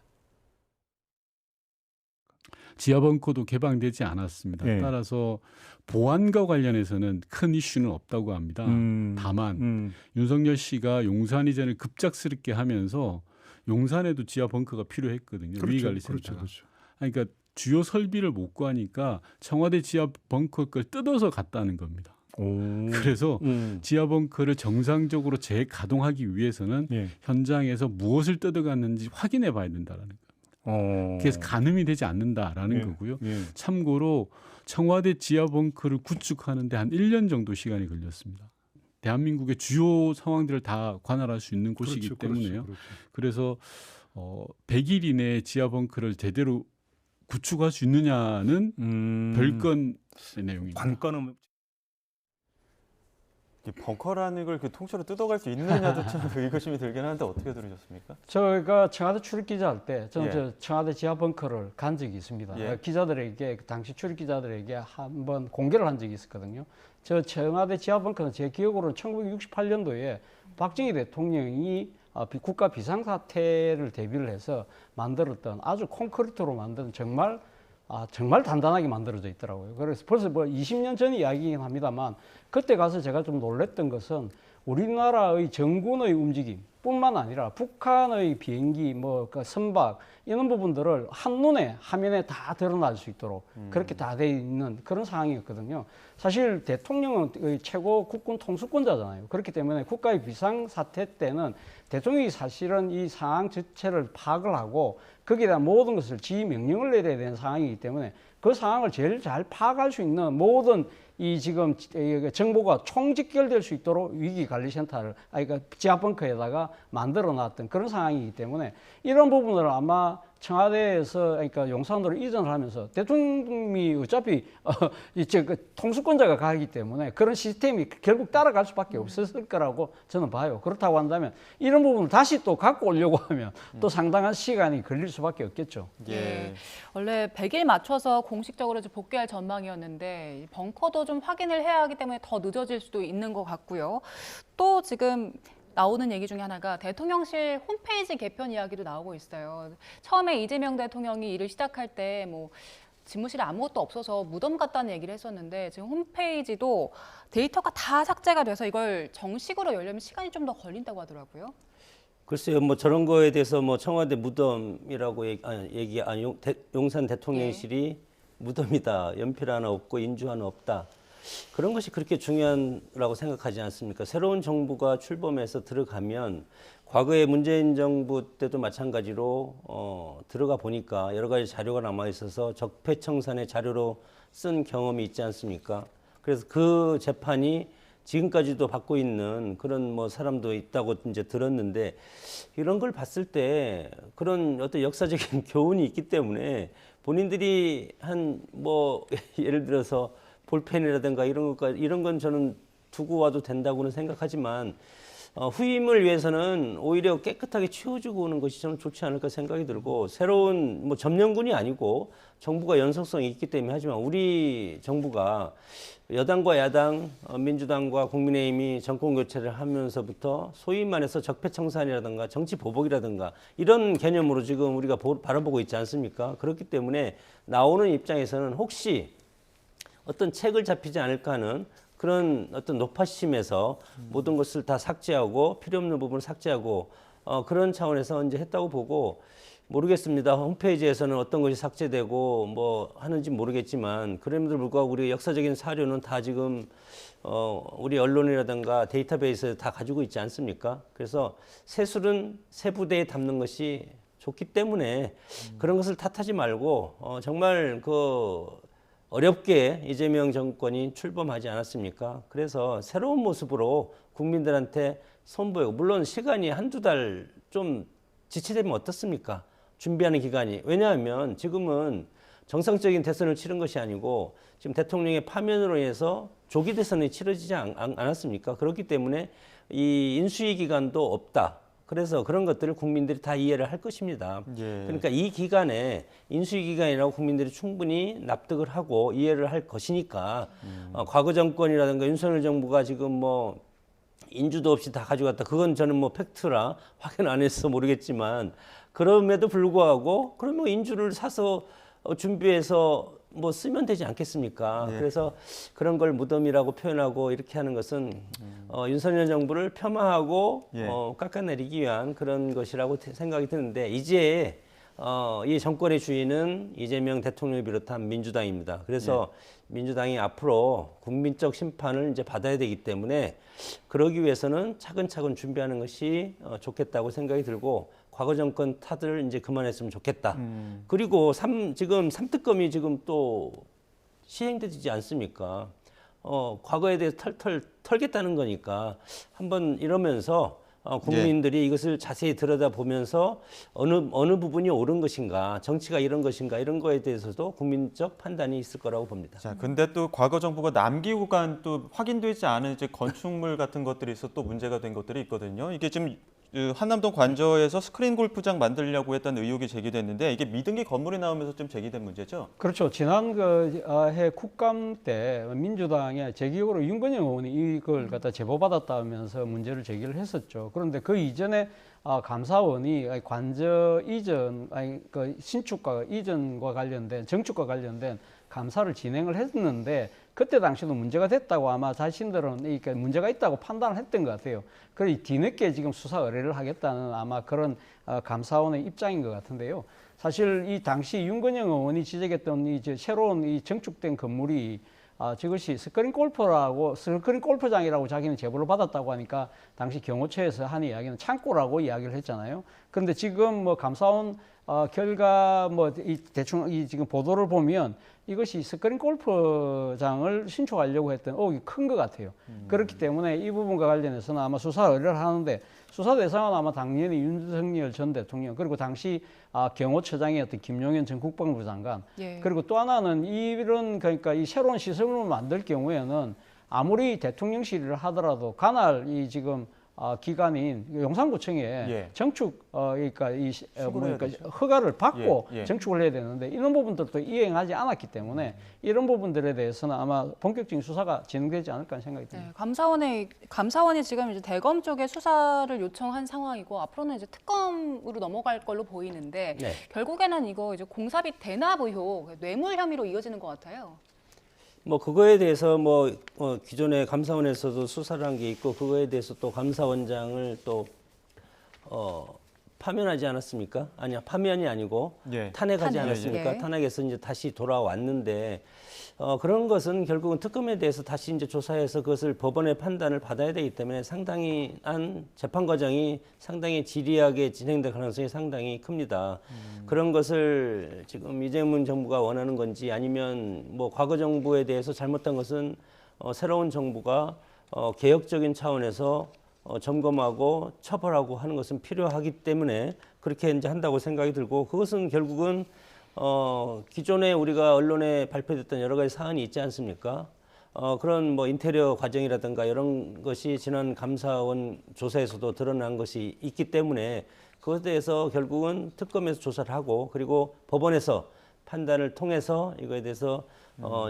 지하벙커도 개방되지 않았습니다. 예. 따라서 보안과 관련해서는 큰 이슈는 없다고 합니다. 다만 윤석열 씨가 용산 이전을 급작스럽게 하면서 용산에도 지하벙커가 필요했거든요. 위기관리센터가. 그렇죠. 그러니까 주요 설비를 못 구하니까 청와대 지하벙커 걸 뜯어서 갔다는 겁니다. 그래서 지하벙커를 정상적으로 재가동하기 위해서는 예. 현장에서 무엇을 뜯어갔는지 확인해 봐야 된다는 거예요. 그래서 가늠이 되지 않는다라는 예. 거고요. 예. 참고로 청와대 지하벙커를 구축하는데 한 1년 정도 시간이 걸렸습니다. 대한민국의 주요 상황들을 다 관할할 수 있는 곳이기 때문에요. 그렇죠. 그래서 100일 이내에 지하벙커를 제대로 구축할 수 있느냐는 별건의 내용입니다. 관건은 이 벙커라는 걸 그 통째로 뜯어갈 수 있느냐도 참 의구심이 들긴 하는데 어떻게 들으셨습니까? 저희가 청와대 출입기자 할 때 저는 예. 저 청와대 지하 벙커를 간 적이 있습니다. 예. 기자들에게 당시 출입기자들에게 한번 공개를 한 적이 있었거든요. 저 청와대 지하 벙커는 제 기억으로는 1968년도에 박정희 대통령이 국가 비상사태를 대비를 해서 만들었던 아주 콘크리트로 만든 정말 단단하게 만들어져 있더라고요. 그래서 벌써 뭐 20년 전 이야기이긴 합니다만 그때 가서 제가 좀 놀랬던 것은 우리나라의 정군의 움직임 뿐만 아니라 북한의 비행기, 그 선박 이런 부분들을 한눈에 화면에 다 드러날 수 있도록 그렇게 다 돼 있는 그런 상황이었거든요. 사실 대통령은 최고 국군 통수권자잖아요. 그렇기 때문에 국가의 비상사태 때는 대통령이 사실은 이 상황 자체를 파악을 하고 거기에 대한 모든 것을 지휘 명령을 내려야 되는 상황이기 때문에 그 상황을 제일 잘 파악할 수 있는 모든 이 지금 정보가 총집결될 수 있도록 위기관리센터를 그러니까 지하벙커에다가 만들어놨던 그런 상황이기 때문에 이런 부분을 아마 청와대에서 그러니까 용산으로 이전을 하면서 대통령이 어차피 이제 통수권자가 가기 때문에 그런 시스템이 결국 따라갈 수밖에 없었을 거라고 저는 봐요. 그렇다고 한다면 이런 부분을 다시 또 갖고 오려고 하면 또 상당한 시간이 걸릴 수밖에 없겠죠. 예. 원래 100일 맞춰서 공식적으로 이제 복귀할 전망이었는데 벙커도 좀 확인을 해야 하기 때문에 더 늦어질 수도 있는 것 같고요. 또 지금 나오는 얘기 중에 하나가 대통령실 홈페이지 개편 이야기도 나오고 있어요. 처음에 이재명 대통령이 일을 시작할 때 뭐 집무실에 아무것도 없어서 무덤 같다는 얘기를 했었는데 지금 홈페이지도 데이터가 다 삭제가 돼서 이걸 정식으로 열려면 시간이 좀 더 걸린다고 하더라고요. 글쎄요, 뭐 저런 거에 대해서 뭐 청와대 무덤이라고 용산 대통령실이 무덤이다, 연필 하나 없고 인주 하나 없다. 그런 것이 그렇게 중요하다고 생각하지 않습니까? 새로운 정부가 출범해서 들어가면 과거에 문재인 정부 때도 마찬가지로 들어가 보니까 여러 가지 자료가 남아 있어서 적폐청산의 자료로 쓴 경험이 있지 않습니까? 그래서 그 재판이 지금까지도 받고 있는 그런 뭐 사람도 있다고 이제 들었는데 이런 걸 봤을 때 그런 어떤 역사적인 교훈이 있기 때문에 본인들이 한 뭐 예를 들어서 볼펜이라든가 이런 건 저는 두고 와도 된다고는 생각하지만 후임을 위해서는 오히려 깨끗하게 치워주고 오는 것이 저는 좋지 않을까 생각이 들고 새로운 뭐 점령군이 아니고 정부가 연속성이 있기 때문에 하지만 우리 정부가 여당과 야당, 민주당과 국민의힘이 정권 교체를 하면서부터 소위 말해서 적폐청산이라든가 정치 보복이라든가 이런 개념으로 지금 우리가 바라보고 있지 않습니까? 그렇기 때문에 나오는 입장에서는 혹시 어떤 책을 잡히지 않을까 하는 그런 어떤 노파심에서 모든 것을 다 삭제하고 필요 없는 부분을 삭제하고 그런 차원에서 이제 했다고 보고 모르겠습니다. 홈페이지에서는 어떤 것이 삭제되고 뭐 하는지 모르겠지만 그럼에도 불구하고 우리 역사적인 사료는 다 지금 우리 언론이라든가 데이터베이스에 다 가지고 있지 않습니까? 그래서 새술은 새 부대에 담는 것이 좋기 때문에 그런 것을 탓하지 말고 정말 어렵게 이재명 정권이 출범하지 않았습니까? 그래서 새로운 모습으로 국민들한테 선보이고 물론 시간이 한두 달 좀 지체되면 어떻습니까? 준비하는 기간이. 왜냐하면 지금은 정상적인 대선을 치른 것이 아니고 지금 대통령의 파면으로 인해서 조기 대선이 치러지지 않았습니까? 그렇기 때문에 이 인수위 기간도 없다. 그래서 그런 것들을 국민들이 다 이해를 할 것입니다. 예. 그러니까 이 기간에 인수위 기간이라고 국민들이 충분히 납득을 하고 이해를 할 것이니까 과거 정권이라든가 윤석열 정부가 지금 뭐 인주도 없이 다 가져갔다. 그건 저는 뭐 팩트라 확인 안 해서 모르겠지만 그럼에도 불구하고 그러면 인주를 사서 준비해서 뭐 쓰면 되지 않겠습니까? 예. 그래서 그런 걸 무덤이라고 표현하고 이렇게 하는 것은 윤석열 정부를 폄하하고 예. 깎아내리기 위한 그런 것이라고 생각이 드는데 이제 이 정권의 주인은 이재명 대통령을 비롯한 민주당입니다. 그래서 민주당이 앞으로 국민적 심판을 이제 받아야 되기 때문에 그러기 위해서는 차근차근 준비하는 것이 좋겠다고 생각이 들고 과거 정권 탓을 이제 그만했으면 좋겠다. 그리고 지금 3특검이 지금 또 시행되지 않습니까? 과거에 대해서 털겠다는 거니까 한번 이러면서 국민들이 이것을 자세히 들여다보면서 어느 부분이 옳은 것인가, 정치가 이런 것인가 이런 거에 대해서도 국민적 판단이 있을 거라고 봅니다. 자, 근데 또 과거 정부가 남기고 간 또 확인되지 않은 이제 건축물 같은 것들이 있어 또 문제가 된 것들이 있거든요. 이게 지금 한남동 관저에서 스크린 골프장 만들려고 했다는 의혹이 제기됐는데 이게 미등기 건물이 나오면서 좀 제기된 문제죠? 그렇죠. 지난 해 국감 때 민주당의 제 기억으로 윤건영 의원이 이걸 갖다 제보받았다면서 문제를 제기를 했었죠. 그런데 그 이전에 감사원이 관저 이전, 그 신축과 이전과 관련된 정축과 관련된 감사를 진행을 했는데 그때 당시도 문제가 됐다고 아마 자신들은 그러니까 문제가 있다고 판단을 했던 것 같아요. 그래서 뒤늦게 지금 수사 의뢰를 하겠다는 아마 그런 감사원의 입장인 것 같은데요. 사실 이 당시 윤건영 의원이 지적했던 이 새로운 이 정축된 건물이 저것이 스크린 골프장이라고 자기는 제보를 받았다고 하니까 당시 경호처에서 한 이야기는 창고라고 이야기를 했잖아요. 그런데 지금 뭐 감사원 결과 뭐 대충 지금 보도를 보면 이것이 스크린 골프장을 신축하려고 했던 의혹이 큰 것 같아요. 그렇기 때문에 이 부분과 관련해서는 아마 수사 의뢰를 하는데 수사 대상은 아마 당연히 윤석열 전 대통령 그리고 당시 경호처장이었던 김용현 전 국방부 장관 그리고 또 하나는 그러니까 이 새로운 시설물을 만들 경우에는 아무리 대통령실을 하더라도 관할 이 지금 기관인 용산구청에 정축 그러니까 허가를 받고 정축을 해야 되는데 이런 부분들도 이행하지 않았기 때문에 이런 부분들에 대해서는 아마 본격적인 수사가 진행되지 않을까 하는 생각이 듭니다. 감사원이 지금 이제 대검 쪽에 수사를 요청한 상황이고 앞으로는 이제 특검으로 넘어갈 걸로 보이는데 결국에는 이거 이제 공사비 대납 의혹, 뇌물 혐의로 이어지는 것 같아요. 뭐 그거에 대해서 기존에 감사원에서도 수사를 한 게 있고 그거에 대해서 또 감사원장을 또 파면하지 않았습니까? 아니야, 파면이 아니고 탄핵하지 않았습니까? 탄핵해서 이제 다시 돌아왔는데 그런 것은 결국은 특검에 대해서 다시 이제 조사해서 그것을 법원의 판단을 받아야 되기 때문에 상당히 재판 과정이 상당히 지리하게 진행될 가능성이 상당히 큽니다. 그런 것을 지금 이재명 정부가 원하는 건지 아니면 뭐 과거 정부에 대해서 잘못한 것은 새로운 정부가 개혁적인 차원에서 점검하고 처벌하고 하는 것은 필요하기 때문에 그렇게 이제 한다고 생각이 들고 그것은 결국은 기존에 우리가 언론에 발표됐던 여러 가지 사안이 있지 않습니까? 그런 뭐 인테리어 과정이라든가 이런 것이 지난 감사원 조사에서도 드러난 것이 있기 때문에 그것에 대해서 결국은 특검에서 조사를 하고 그리고 법원에서 판단을 통해서 이거에 대해서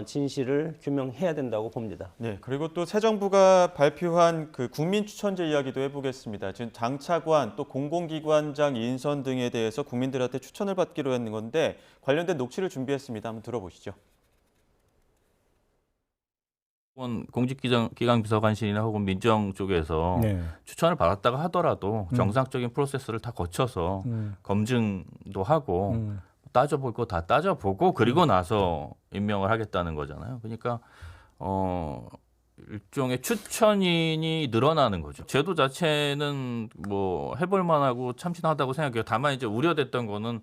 진실을 규명해야 된다고 봅니다. 네, 그리고 또 새 정부가 발표한 그 국민 추천제 이야기도 해보겠습니다. 지금 장차관 또 공공기관장 인선 등에 대해서 국민들한테 추천을 받기로 했는 건데 관련된 녹취를 준비했습니다. 한번 들어보시죠. 공직기관 비서관실이나 혹은 민정 쪽에서 네. 추천을 받았다가 하더라도 정상적인 프로세스를 다 거쳐서 검증도 하고 따져볼 거 다 따져보고 그리고 나서 임명을 하겠다는 거잖아요. 그러니까 일종의 추천인이 늘어나는 거죠. 제도 자체는 뭐 해볼 만하고 참신하다고 생각해요. 다만 이제 우려됐던 거는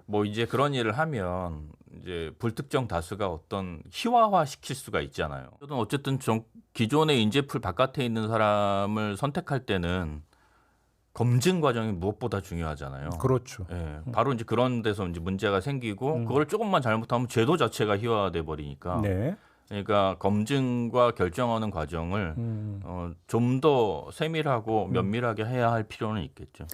뭐 이제 그런 일을 하면 이제 불특정 다수가 어떤 희화화 시킬 수가 있잖아요. 어쨌든 기존의 인재풀 바깥에 있는 사람을 선택할 때는 검증 과정이 무엇보다 중요하잖아요. 그렇죠. 예, 바로 이제 그런 데서 이제 문제가 생기고 그걸 조금만 잘못하면 제도 자체가 희화화돼 버리니까. 네. 그러니까 검증과 결정하는 과정을 좀 더 세밀하고 면밀하게 해야 할 필요는 있겠죠.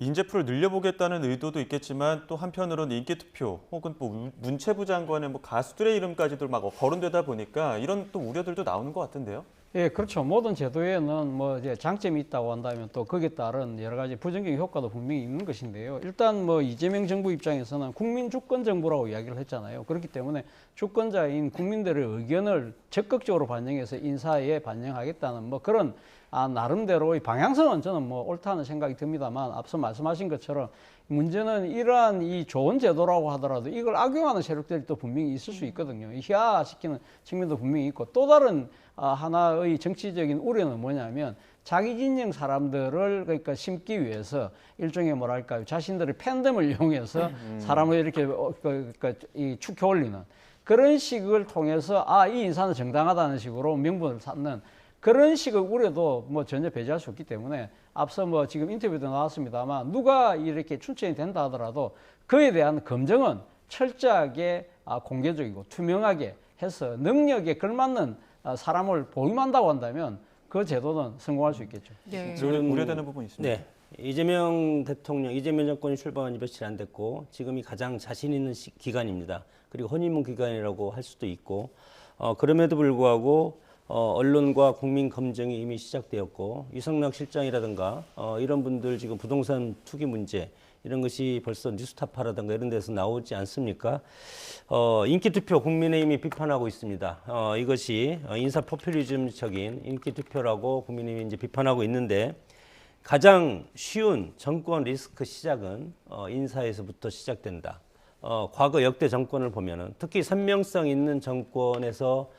인재풀을 늘려보겠다는 의도도 있겠지만 또 한편으로는 인기투표 혹은 뭐 문체부 장관의 뭐 가수들의 이름까지도 막 거론되다 보니까 이런 또 우려들도 나오는 것 같은데요. 예, 그렇죠. 모든 제도에는 뭐 이제 장점이 있다고 한다면 또 거기에 따른 여러 가지 부정적인 효과도 분명히 있는 것인데요. 일단 뭐 이재명 정부 입장에서는 국민 주권 정부라고 이야기를 했잖아요. 그렇기 때문에 주권자인 국민들의 의견을 적극적으로 반영해서 인사에 반영하겠다는 뭐 그런 나름대로의 방향성은 저는 뭐 옳다는 생각이 듭니다만 앞서 말씀하신 것처럼 문제는 이러한 이 좋은 제도라고 하더라도 이걸 악용하는 세력들이 또 분명히 있을 수 있거든요. 희화시키는 측면도 분명히 있고 또 다른 하나의 정치적인 우려는 뭐냐면 자기 진영 사람들을 그러니까 심기 위해서 일종의 뭐랄까요 자신들의 팬덤을 이용해서 사람을 이렇게 축혀 올리는 그런 식을 통해서 이 인사는 정당하다는 식으로 명분을 쌓는 그런 식의 우려도 뭐 전혀 배제할 수 없기 때문에 앞서 뭐 지금 인터뷰도 나왔습니다만 누가 이렇게 추천이 된다 하더라도 그에 대한 검증은 철저하게 공개적이고 투명하게 해서 능력에 걸맞는 사람을 보임한다고 한다면 그 제도는 성공할 수 있겠죠. 네. 지금 우려되는 부분이 있습니다. 네. 이재명 정권이 출범한 지 며칠 안 됐고 지금이 가장 자신 있는 기간입니다. 그리고 허니문 기간이라고 할 수도 있고 그럼에도 불구하고 언론과 국민 검증이 이미 시작되었고 유성락 실장이라든가 이런 분들 지금 부동산 투기 문제 이런 것이 벌써 뉴스타파라든가 이런 데서 나오지 않습니까? 인기투표 국민의힘이 비판하고 있습니다. 이것이 인사 포퓰리즘적인 인기투표라고 국민의힘이 이제 비판하고 있는데 가장 쉬운 정권 리스크 시작은 인사에서부터 시작된다. 과거 역대 정권을 보면은 특히 선명성 있는 정권에서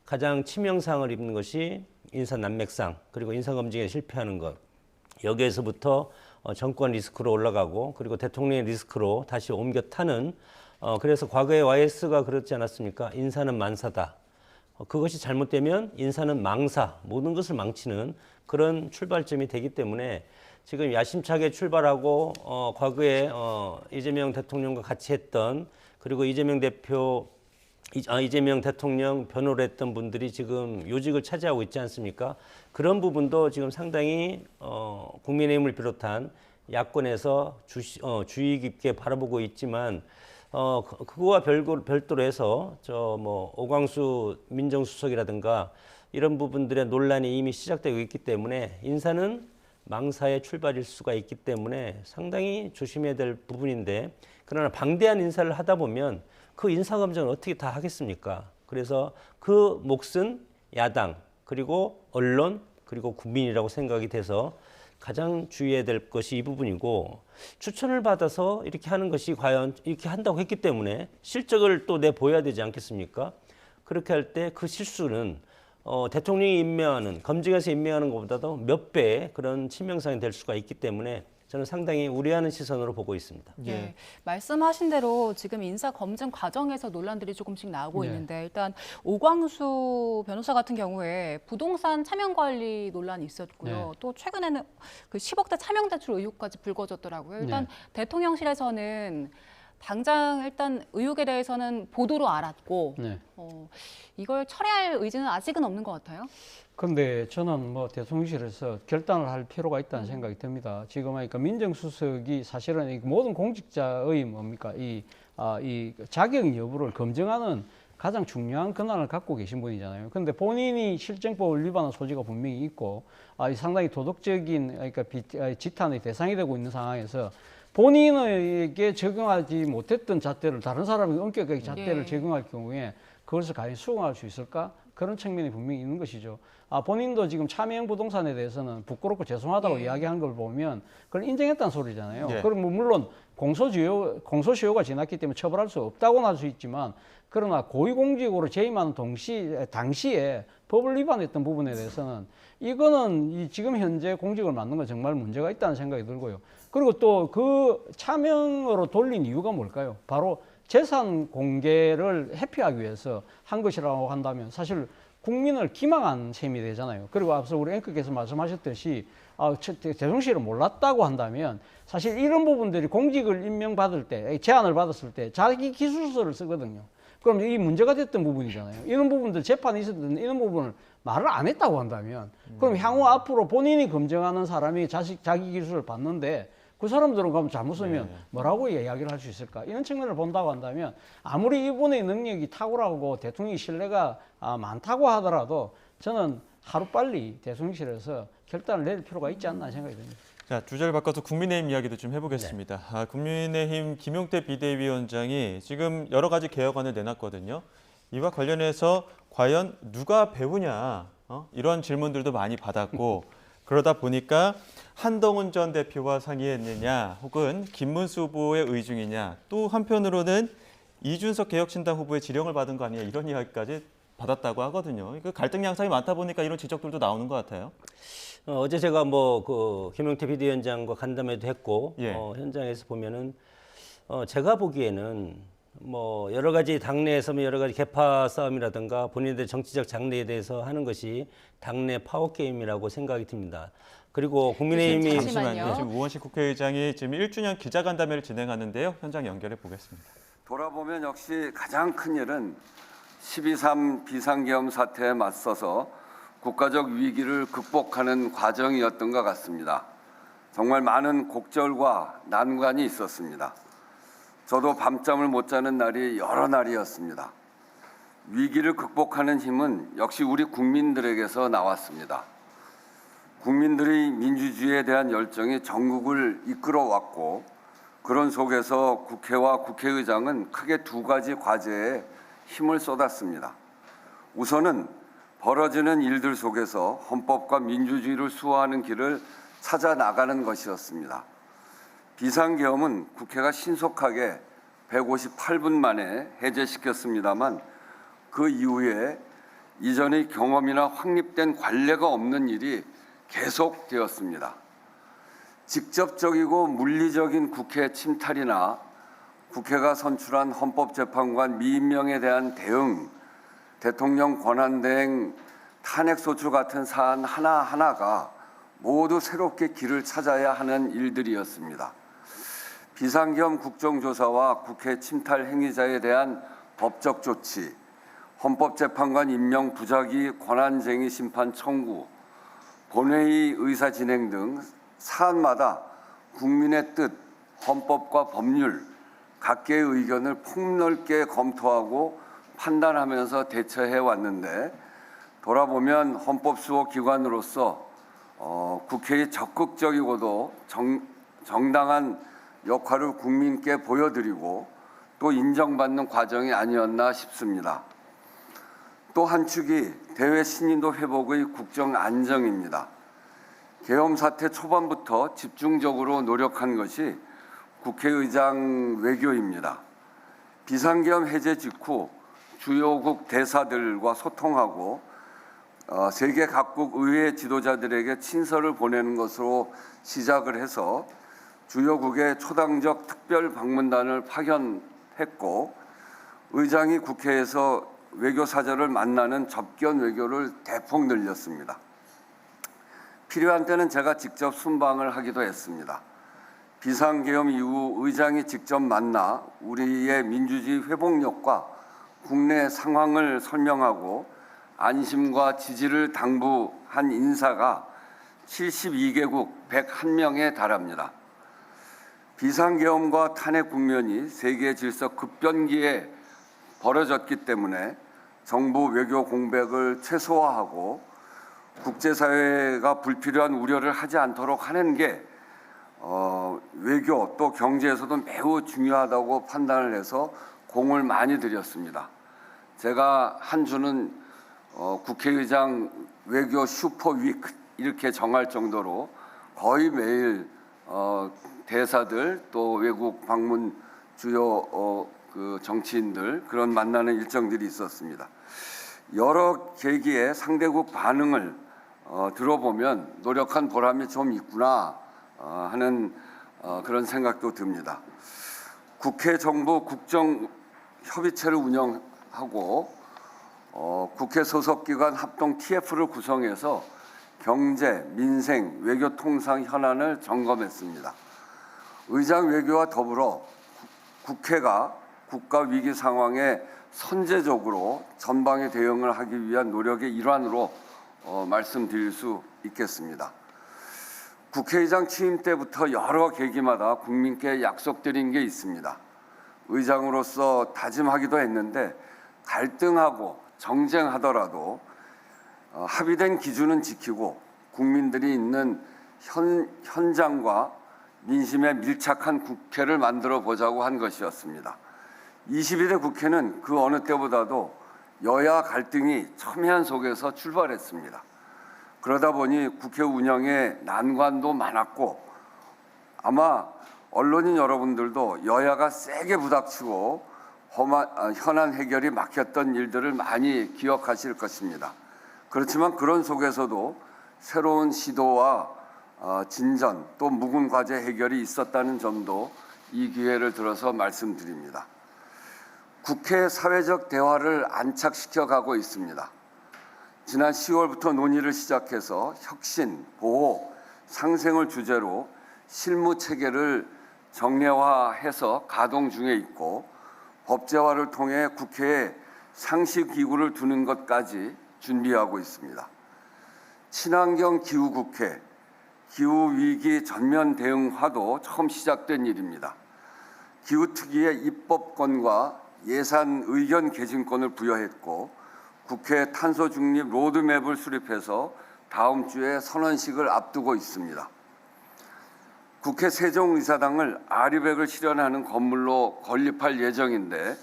가장 치명상을 입는 것이 인사 난맥상 그리고 인사검증에 실패하는 것 여기에서부터 정권 리스크로 올라가고 그리고 대통령의 리스크로 다시 옮겨 타는 그래서 과거에 YS가 그렇지 않았습니까? 인사는 만사다. 그것이 잘못되면 인사는 망사 모든 것을 망치는 그런 출발점이 되기 때문에 지금 야심차게 출발하고 과거에 이재명 대통령과 같이 했던 그리고 이재명 대통령 변호를 했던 분들이 지금 요직을 차지하고 있지 않습니까? 그런 부분도 지금 상당히 국민의힘을 비롯한 야권에서 주의 깊게 바라보고 있지만 그거와 별도로 해서 오광수 민정수석이라든가 이런 부분들의 논란이 이미 시작되고 있기 때문에 인사는 망사의 출발일 수가 있기 때문에 상당히 조심해야 될 부분인데 그러나 방대한 인사를 하다 보면 그 인사검증을 어떻게 다 하겠습니까? 그래서 그 몫은 야당 그리고 언론 그리고 국민이라고 생각이 돼서 가장 주의해야 될 것이 이 부분이고 추천을 받아서 이렇게 하는 것이 과연 이렇게 한다고 했기 때문에 실적을 또 내보여야 되지 않겠습니까? 그렇게 할 때 그 실수는 대통령이 임명하는 검증해서 임명하는 것보다도 몇 배의 그런 치명상이 될 수가 있기 때문에 저는 상당히 우려하는 시선으로 보고 있습니다. 네. 말씀하신 대로 지금 인사 검증 과정에서 논란들이 조금씩 나오고 있는데 일단 오광수 변호사 같은 경우에 부동산 차명 관리 논란이 있었고요. 또 최근에는 그 10억대 차명 대출 의혹까지 불거졌더라고요. 일단 대통령실에서는 당장 일단 의혹에 대해서는 보도로 알았고 네. 이걸 철회할 의지는 아직은 없는 것 같아요. 근데 저는 뭐 대통령실에서 결단을 할 필요가 있다는 생각이 듭니다. 지금 하니까 민정수석이 사실은 이 모든 공직자의 뭡니까 이 자격 여부를 검증하는 가장 중요한 권한을 갖고 계신 분이잖아요. 그런데 본인이 실정법을 위반한 소지가 분명히 있고 상당히 도덕적인 그러니까 지탄의 대상이 되고 있는 상황에서 본인에게 적용하지 못했던 잣대를 다른 사람이 엄격하게 잣대를 적용할 경우에 그것을 과연 수긍할 수 있을까? 그런 측면이 분명히 있는 것이죠. 본인도 지금 차명 부동산에 대해서는 부끄럽고 죄송하다고 이야기한 걸 보면 그걸 인정했다는 소리잖아요. 그럼 뭐 물론 공소시효가 지났기 때문에 처벌할 수 없다고는 할 수 있지만 그러나 고위공직으로 재임하는 당시에 법을 위반했던 부분에 대해서는 이거는 지금 현재 공직을 맡는 건 정말 문제가 있다는 생각이 들고요. 그리고 또 그 차명으로 돌린 이유가 뭘까요? 바로 재산 공개를 회피하기 위해서 한 것이라고 한다면 사실 국민을 기망한 셈이 되잖아요. 그리고 앞서 우리 앵커께서 말씀하셨듯이 대통령실을 몰랐다고 한다면 사실 이런 부분들이 공직을 임명받을 때, 제안을 받았을 때 자기 기술서를 쓰거든요. 그럼 이 문제가 됐던 부분이잖아요. 이런 부분들 재판이 있었던 이런 부분을 말을 안 했다고 한다면 그럼 향후 앞으로 본인이 검증하는 사람이 자기 기술을 받는데 그 사람들은 그럼 잘못 쓰면 뭐라고 이야기를 할 수 있을까? 이런 측면을 본다고 한다면 아무리 이분의 능력이 탁월하고 대통령의 신뢰가 많다고 하더라도 저는 하루빨리 대통령실에서 결단을 내릴 필요가 있지 않나 생각이 듭니다. 자, 주제를 바꿔서 국민의힘 이야기도 좀 해보겠습니다. 국민의힘 김용태 비대위원장이 지금 여러 가지 개혁안을 내놨거든요. 이와 관련해서 과연 누가 배우냐 이런 질문들도 많이 받았고 그러다 보니까 한동훈 전 대표와 상의했느냐 혹은 김문수 후보의 의중이냐 또 한편으로는 이준석 개혁신당 후보의 지령을 받은 거 아니냐 이런 이야기까지 받았다고 하거든요. 그 갈등 양상이 많다 보니까 이런 지적들도 나오는 것 같아요. 어제 제가 그 김용태 비대위원장과 간담회도 했고 현장에서 보면은 제가 보기에는 뭐 여러 가지 당내에서 여러 가지 계파 싸움이라든가 본인들의 정치적 장래에 대해서 하는 것이 당내 파워 게임이라고 생각이 듭니다. 그리고 국민의힘이 잠시만요. 지금 우원식 국회의장이 지금 1주년 기자간담회를 진행하는데요. 현장 연결해 보겠습니다. 돌아보면 역시 가장 큰 일은 12.3 비상계엄 사태에 맞서서 국가적 위기를 극복하는 과정이었던 것 같습니다. 정말 많은 곡절과 난관이 있었습니다. 저도 밤잠을 못 자는 날이 여러 날이었습니다. 위기를 극복하는 힘은 역시 우리 국민들에게서 나왔습니다. 국민들의 민주주의에 대한 열정이 전국을 이끌어왔고 그런 속에서 국회와 국회의장은 크게 두 가지 과제에 힘을 쏟았습니다. 우선은 벌어지는 일들 속에서 헌법과 민주주의를 수호하는 길을 찾아 나가는 것이었습니다. 비상계엄은 국회가 신속하게 158분 만에 해제시켰습니다만 그 이후에 이전의 경험이나 확립된 관례가 없는 일이 계속되었습니다. 직접적이고 물리적인 국회 침탈이나 국회가 선출한 헌법재판관 미임명에 대한 대응, 대통령 권한대행 탄핵소추 같은 사안 하나하나가 모두 새롭게 길을 찾아야 하는 일들이었습니다. 비상계엄 국정조사와 국회 침탈 행위자에 대한 법적 조치, 헌법재판관 임명 부작위 권한쟁의 심판 청구, 본회의 의사 진행 등 사안마다 국민의 뜻, 헌법과 법률, 각계의 의견을 폭넓게 검토하고 판단하면서 대처해 왔는데 돌아보면 헌법수호기관으로서 국회의 적극적이고도 정당한 역할을 국민께 보여드리고 또 인정받는 과정이 아니었나 싶습니다. 또 한 축이 대외 신인도 회복의 국정 안정입니다. 계엄 사태 초반부터 집중적으로 노력한 것이 국회의장 외교입니다. 비상계엄 해제 직후 주요국 대사들과 소통하고 세계 각국 의회 지도자들에게 친서를 보내는 것으로 시작을 해서 주요국의 초당적 특별 방문단을 파견했고 의장이 국회에서 외교사절을 만나는 접견 외교를 대폭 늘렸습니다. 필요한 때는 제가 직접 순방을 하기도 했습니다. 비상계엄 이후 의장이 직접 만나 우리의 민주주의 회복력과 국내 상황을 설명하고 안심과 지지를 당부한 인사가 72개국 101명에 달합니다. 비상계엄과 탄핵 국면이 세계 질서 급변기에 벌어졌기 때문에 정부 외교 공백을 최소화하고 국제사회가 불필요한 우려를 하지 않도록 하는 게 외교 또 경제에서도 매우 중요하다고 판단을 해서 공을 많이 들였습니다. 제가 한 주는 국회의장 외교 슈퍼위크 이렇게 정할 정도로 거의 매일 대사들 또 외국 방문 주요 그 정치인들 그런 만나는 일정들이 있었습니다. 여러 계기에 상대국 반응을 들어보면 노력한 보람이 좀 있구나 하는 그런 생각도 듭니다. 국회 정부 국정협의체를 운영하고 국회 소속기관 합동 TF를 구성해서 경제, 민생, 외교 통상 현안을 점검했습니다. 의장 외교와 더불어 국회가 국가 위기 상황에 선제적으로 전방에 대응을 하기 위한 노력의 일환으로 말씀드릴 수 있겠습니다. 국회의장 취임 때부터 여러 계기마다 국민께 약속드린 게 있습니다. 의장으로서 다짐하기도 했는데 갈등하고 정쟁하더라도 합의된 기준은 지키고 국민들이 있는 현장과 민심에 밀착한 국회를 만들어 보자고 한 것이었습니다. 22대 국회는 그 어느 때보다도 여야 갈등이 첨예한 속에서 출발했습니다. 그러다 보니 국회 운영에 난관도 많았고 아마 언론인 여러분들도 여야가 세게 부닥치고 현안 해결이 막혔던 일들을 많이 기억하실 것입니다. 그렇지만 그런 속에서도 새로운 시도와 진전 또 묵은 과제 해결이 있었다는 점도 이 기회를 들어서 말씀드립니다. 국회 사회적 대화를 안착시켜 가고 있습니다. 지난 10월부터 논의를 시작해서 혁신, 보호, 상생을 주제로 실무 체계를 정례화해서 가동 중에 있고 법제화를 통해 국회에 상시기구를 두는 것까지 준비하고 있습니다. 친환경 기후국회, 기후위기 전면 대응화도 처음 시작된 일입니다. 기후특위의 입법권과 예산 의견 개진권을 부여했고 국회 탄소 중립 로드맵을 수립해서 다음 주에 선언식을 앞두고 있습니다. 국회 세종의사당을 아리백을 실현하는 건물로 건립할 예정인데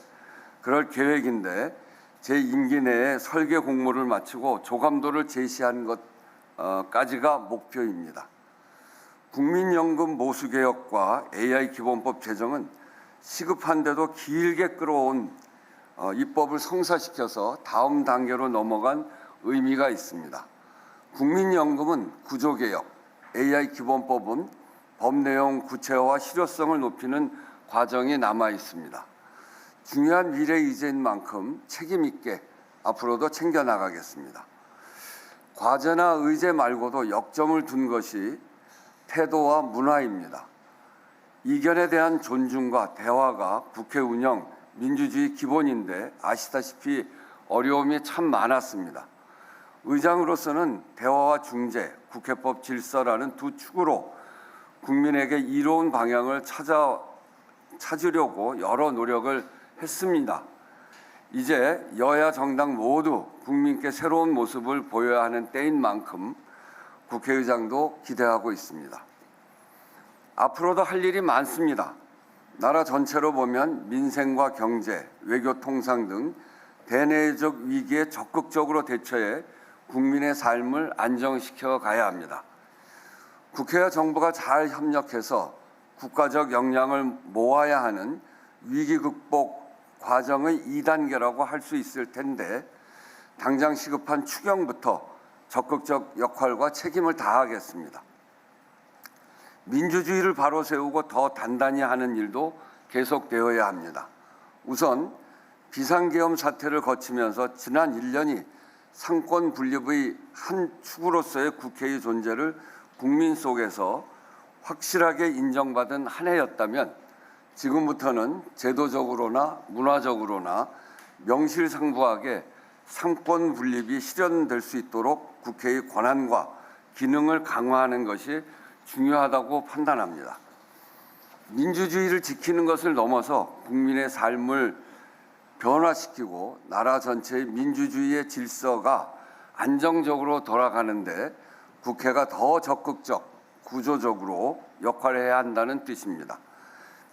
그럴 계획인데 제 임기 내에 설계 공모를 마치고 조감도를 제시하는 것까지가 목표입니다. 국민연금 모수개혁과 AI 기본법 제정은 시급한데도 길게 끌어온 입법을 성사시켜서 다음 단계로 넘어간 의미가 있습니다. 국민연금은 구조개혁, AI 기본법은 법 내용 구체화와 실효성을 높이는 과정이 남아 있습니다. 중요한 미래 의제인 만큼 책임 있게 앞으로도 챙겨나가겠습니다. 과제나 의제 말고도 역점을 둔 것이 태도와 문화입니다. 이견에 대한 존중과 대화가 국회 운영, 민주주의 기본인데 아시다시피 어려움이 참 많았습니다. 의장으로서는 대화와 중재, 국회법 질서라는 두 축으로 국민에게 이로운 방향을 찾으려고 여러 노력을 했습니다. 이제 여야 정당 모두 국민께 새로운 모습을 보여야 하는 때인 만큼 국회의장도 기대하고 있습니다. 앞으로도 할 일이 많습니다. 나라 전체로 보면 민생과 경제, 외교 통상 등 대내적 위기에 적극적으로 대처해 국민의 삶을 안정시켜 가야 합니다. 국회와 정부가 잘 협력해서 국가적 역량을 모아야 하는 위기 극복 과정의 2단계라고 할 수 있을 텐데 당장 시급한 추경부터 적극적 역할과 책임을 다하겠습니다. 민주주의를 바로 세우고 더 단단히 하는 일도 계속되어야 합니다. 우선 비상계엄 사태를 거치면서 지난 1년이 상권 분립의 한 축으로서의 국회의 존재를 국민 속에서 확실하게 인정받은 한 해였다면 지금부터는 제도적으로나 문화적으로나 명실상부하게 상권 분립이 실현될 수 있도록 국회의 권한과 기능을 강화하는 것이 중요하다고 판단합니다. 민주주의를 지키는 것을 넘어서 국민의 삶을 변화시키고 나라 전체의 민주주의의 질서가 안정적으로 돌아가는데 국회가 더 적극적, 구조적으로 역할을 해야 한다는 뜻입니다.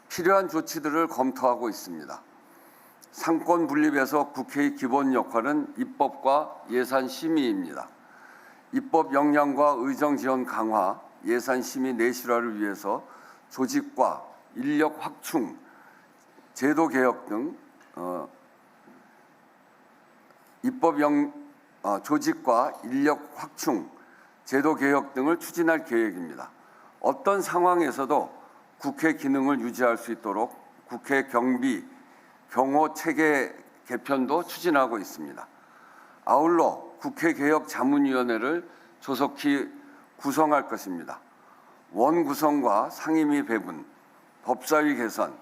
필요한 조치들을 검토하고 있습니다. 상권 분립에서 국회의 기본 역할은 입법과 예산 심의입니다. 입법 역량과 의정 지원 강화, 예산 심의 내실화를 위해서 조직과 인력 확충, 제도 개혁 등 조직과 인력 확충, 제도 개혁 등을 추진할 계획입니다. 어떤 상황에서도 국회 기능을 유지할 수 있도록 국회 경비, 경호 체계 개편도 추진하고 있습니다. 아울러 국회개혁자문위원회를 조속히 구성할 것입니다. 원구성과 상임위 배분, 법사위 개선,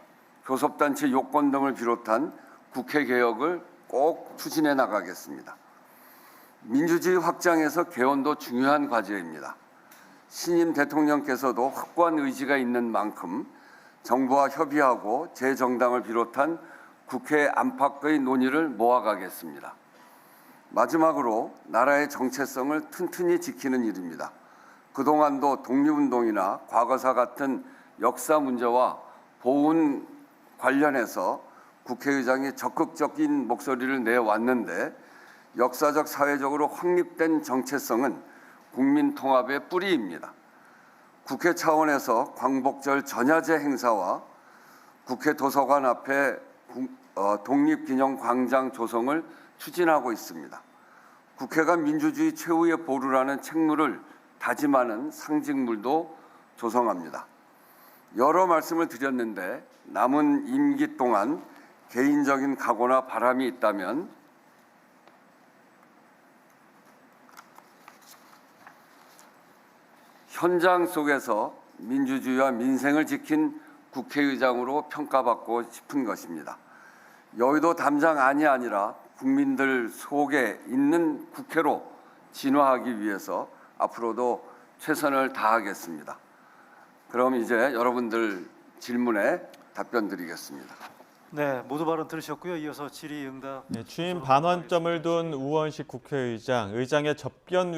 교섭단체 요건 등을 비롯한 국회 개혁을 꼭 추진해 나가겠습니다. 민주주의 확장에서 개헌도 중요한 과제입니다. 신임 대통령께서도 확고한 의지가 있는 만큼 정부와 협의하고 제 정당을 비롯한 국회 안팎의 논의를 모아가겠습니다. 마지막으로 나라의 정체성을 튼튼히 지키는 일입니다. 그동안도 독립운동이나 과거사 같은 역사 문제와 보훈 관련해서 국회의장이 적극적인 목소리를 내왔는데 역사적 사회적으로 확립된 정체성은 국민 통합의 뿌리입니다. 국회 차원에서 광복절 전야제 행사와 국회 도서관 앞에 독립기념광장 조성을 추진하고 있습니다. 국회가 민주주의 최후의 보루라는 책무를 다짐하는 상징물도 조성합니다. 여러 말씀을 드렸는데 남은 임기 동안 개인적인 각오나 바람이 있다면 현장 속에서 민주주의와 민생을 지킨 국회의장으로 평가받고 싶은 것입니다. 여의도 담장안이 아니라 국민들 속에 있는 국회로 진화하기 위해서 앞으로도 최선을 다하겠습니다. 그럼 이제 여러분들 질문에 답변 드리겠습니다. 네, 모두 발언 들으셨고요. 이어서 질의응답. 취임 반환점을 둔 우원식 국회의장, 의장의 접견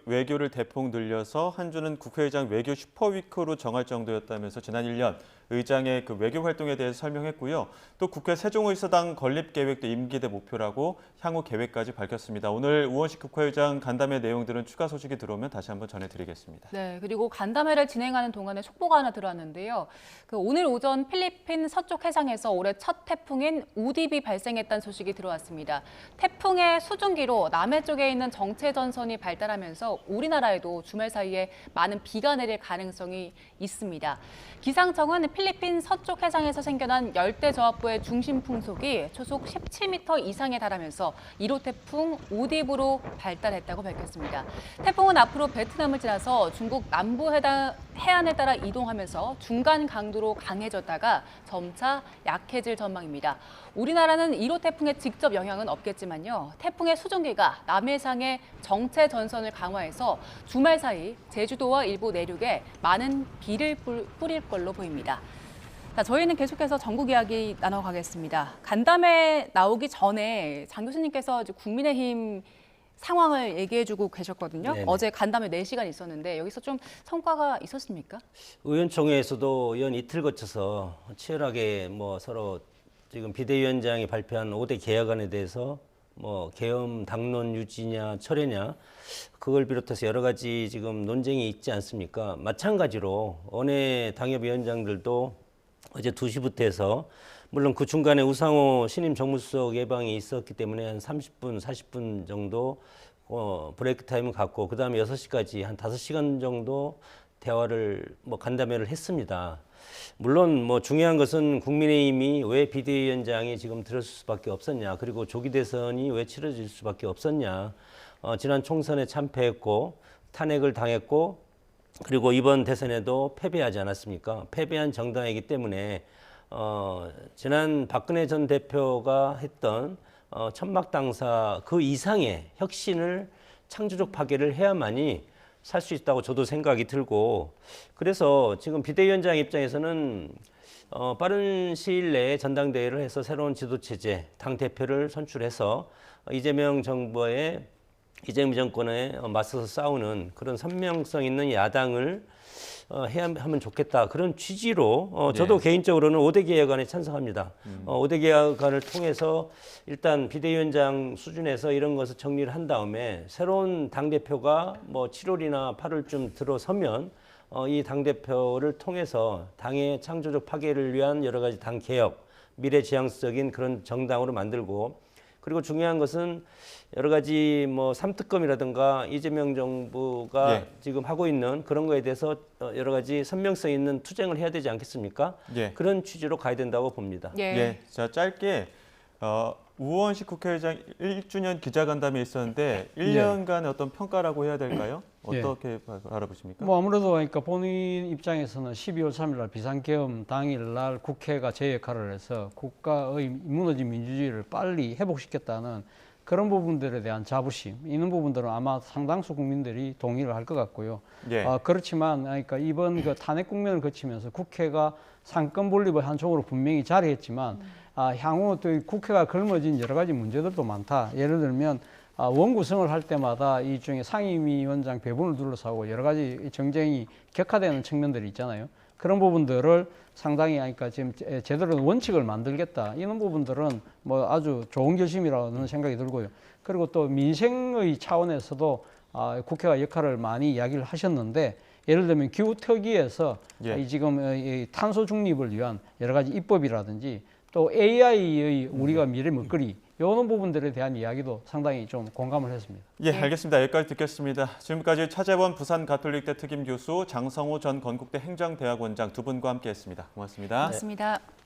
외교를 대폭 늘려서 한 주는 국회의장 외교 슈퍼위크로 정할 정도였다면서 지난 1년 의장의 그 외교 활동에 대해서 설명했고요. 또 국회 세종의사당 건립 계획도 임기대 목표라고 향후 계획까지 밝혔습니다. 오늘 우원식 국회의장 간담회 내용들은 추가 소식이 들어오면 다시 한번 전해드리겠습니다. 네, 그리고 간담회를 진행하는 동안에 속보가 하나 들어왔는데요. 오늘 오전 필리핀 서쪽 해상에서 올해 첫 태풍인 우디비 발생했다는 소식이 들어왔습니다. 태풍의 수증기로 남해 쪽에 있는 정체전선이 발달하면서 우리나라에도 주말 사이에 많은 비가 내릴 가능성이 있습니다. 기상청은 필리핀 서쪽 해상에서 생겨난 열대저압부의 중심 풍속이 초속 17m 이상에 달하면서 1호 태풍 우디브로 발달했다고 밝혔습니다. 태풍은 앞으로 베트남을 지나서 중국 남부 해안에 따라 이동하면서 중간 강도로 강해졌다가 점차 약해질 전망입니다. 우리나라는 1호 태풍의 직접 영향은 없겠지만요. 태풍의 수증기가 남해상의 정체 전선을 강화해서 주말 사이 제주도와 일부 내륙에 많은 비를 뿌릴 걸로 보입니다. 자, 저희는 계속해서 전국 이야기 나눠가겠습니다. 간담회 나오기 전에 장 교수님께서 이제 국민의힘 상황을 얘기해주고 계셨거든요. 네네. 어제 간담회 4시간 있었는데 여기서 좀 성과가 있었습니까? 의원총회에서도 연 이틀 거쳐서 치열하게 서로 지금 비대위원장이 발표한 5대 개혁안에 대해서 계엄 당론 유지냐 철회냐 그걸 비롯해서 여러 가지 지금 논쟁이 있지 않습니까? 마찬가지로 원외 당협위원장들도 어제 2시부터 해서 물론 그 중간에 우상호 신임 정무수석 예방이 있었기 때문에 한 30분, 40분 정도 브레이크 타임을 갖고 그다음에 6시까지 한 5시간 정도 대화를 간담회를 했습니다. 물론 중요한 것은 국민의힘이 왜 비대위원장이 지금 들었을 수밖에 없었냐, 그리고 조기 대선이 왜 치러질 수밖에 없었냐. 지난 총선에 참패했고 탄핵을 당했고 그리고 이번 대선에도 패배하지 않았습니까? 패배한 정당이기 때문에 지난 박근혜 전 대표가 했던 천막당사 그 이상의 혁신을 창조적 파괴를 해야만이 살 수 있다고 저도 생각이 들고, 그래서 지금 비대위원장 입장에서는 빠른 시일 내에 전당대회를 해서 새로운 지도체제, 당대표를 선출해서 이재명 정권에 맞서서 싸우는 그런 선명성 있는 야당을 해야 하면 좋겠다, 그런 취지로 저도 개인적으로는 5대 개혁안에 찬성합니다. 5대 개혁안을 통해서 일단 비대위원장 수준에서 이런 것을 정리를 한 다음에 새로운 당대표가 뭐 7월이나 8월쯤 들어서면 이 당대표를 통해서 당의 창조적 파괴를 위한 여러 가지 당 개혁, 미래지향적인 그런 정당으로 만들고, 그리고 중요한 것은 여러 가지 뭐 3특검이라든가 이재명 정부가 지금 하고 있는 그런 거에 대해서 여러 가지 선명성 있는 투쟁을 해야 되지 않겠습니까? 그런 취지로 가야 된다고 봅니다. 자, 짧게 우원식 국회의장 1주년 기자간담회 있었는데 1년간의 어떤 평가라고 해야 될까요? 어떻게 바라보십니까? 뭐 아무래도 그러니까 본인 입장에서는 12월 3일 날 비상계엄 당일 날 국회가 제 역할을 해서 국가의 무너진 민주주의를 빨리 회복시켰다는 그런 부분들에 대한 자부심, 이런 부분들은 아마 상당수 국민들이 동의를 할 것 같고요. 그렇지만 그러니까 이번 그 탄핵 국면을 거치면서 국회가 상권 분립의 한 쪽으로 분명히 자리했지만 향후 또 국회가 걸머진 여러 가지 문제들도 많다. 예를 들면 원구성을 할 때마다 이 중에 상임위원장 배분을 둘러싸고 여러 가지 정쟁이 격화되는 측면들이 있잖아요. 그런 부분들을 상당히 그러니까 지금 제대로 원칙을 만들겠다, 이런 부분들은 뭐 아주 좋은 결심이라는 생각이 들고요. 그리고 또 민생의 차원에서도 국회가 역할을 많이 이야기를 하셨는데, 예를 들면 기후특위에서 이 지금 이 탄소 중립을 위한 여러 가지 입법이라든지 또 AI의 우리가 미래 먹거리, 이런 부분들에 대한 이야기도 상당히 좀 공감을 했습니다. 알겠습니다. 여기까지 듣겠습니다. 지금까지 차재원 부산가톨릭대 특임교수, 장성호 전 건국대 행정대학원장 두 분과 함께했습니다. 고맙습니다. 고맙습니다.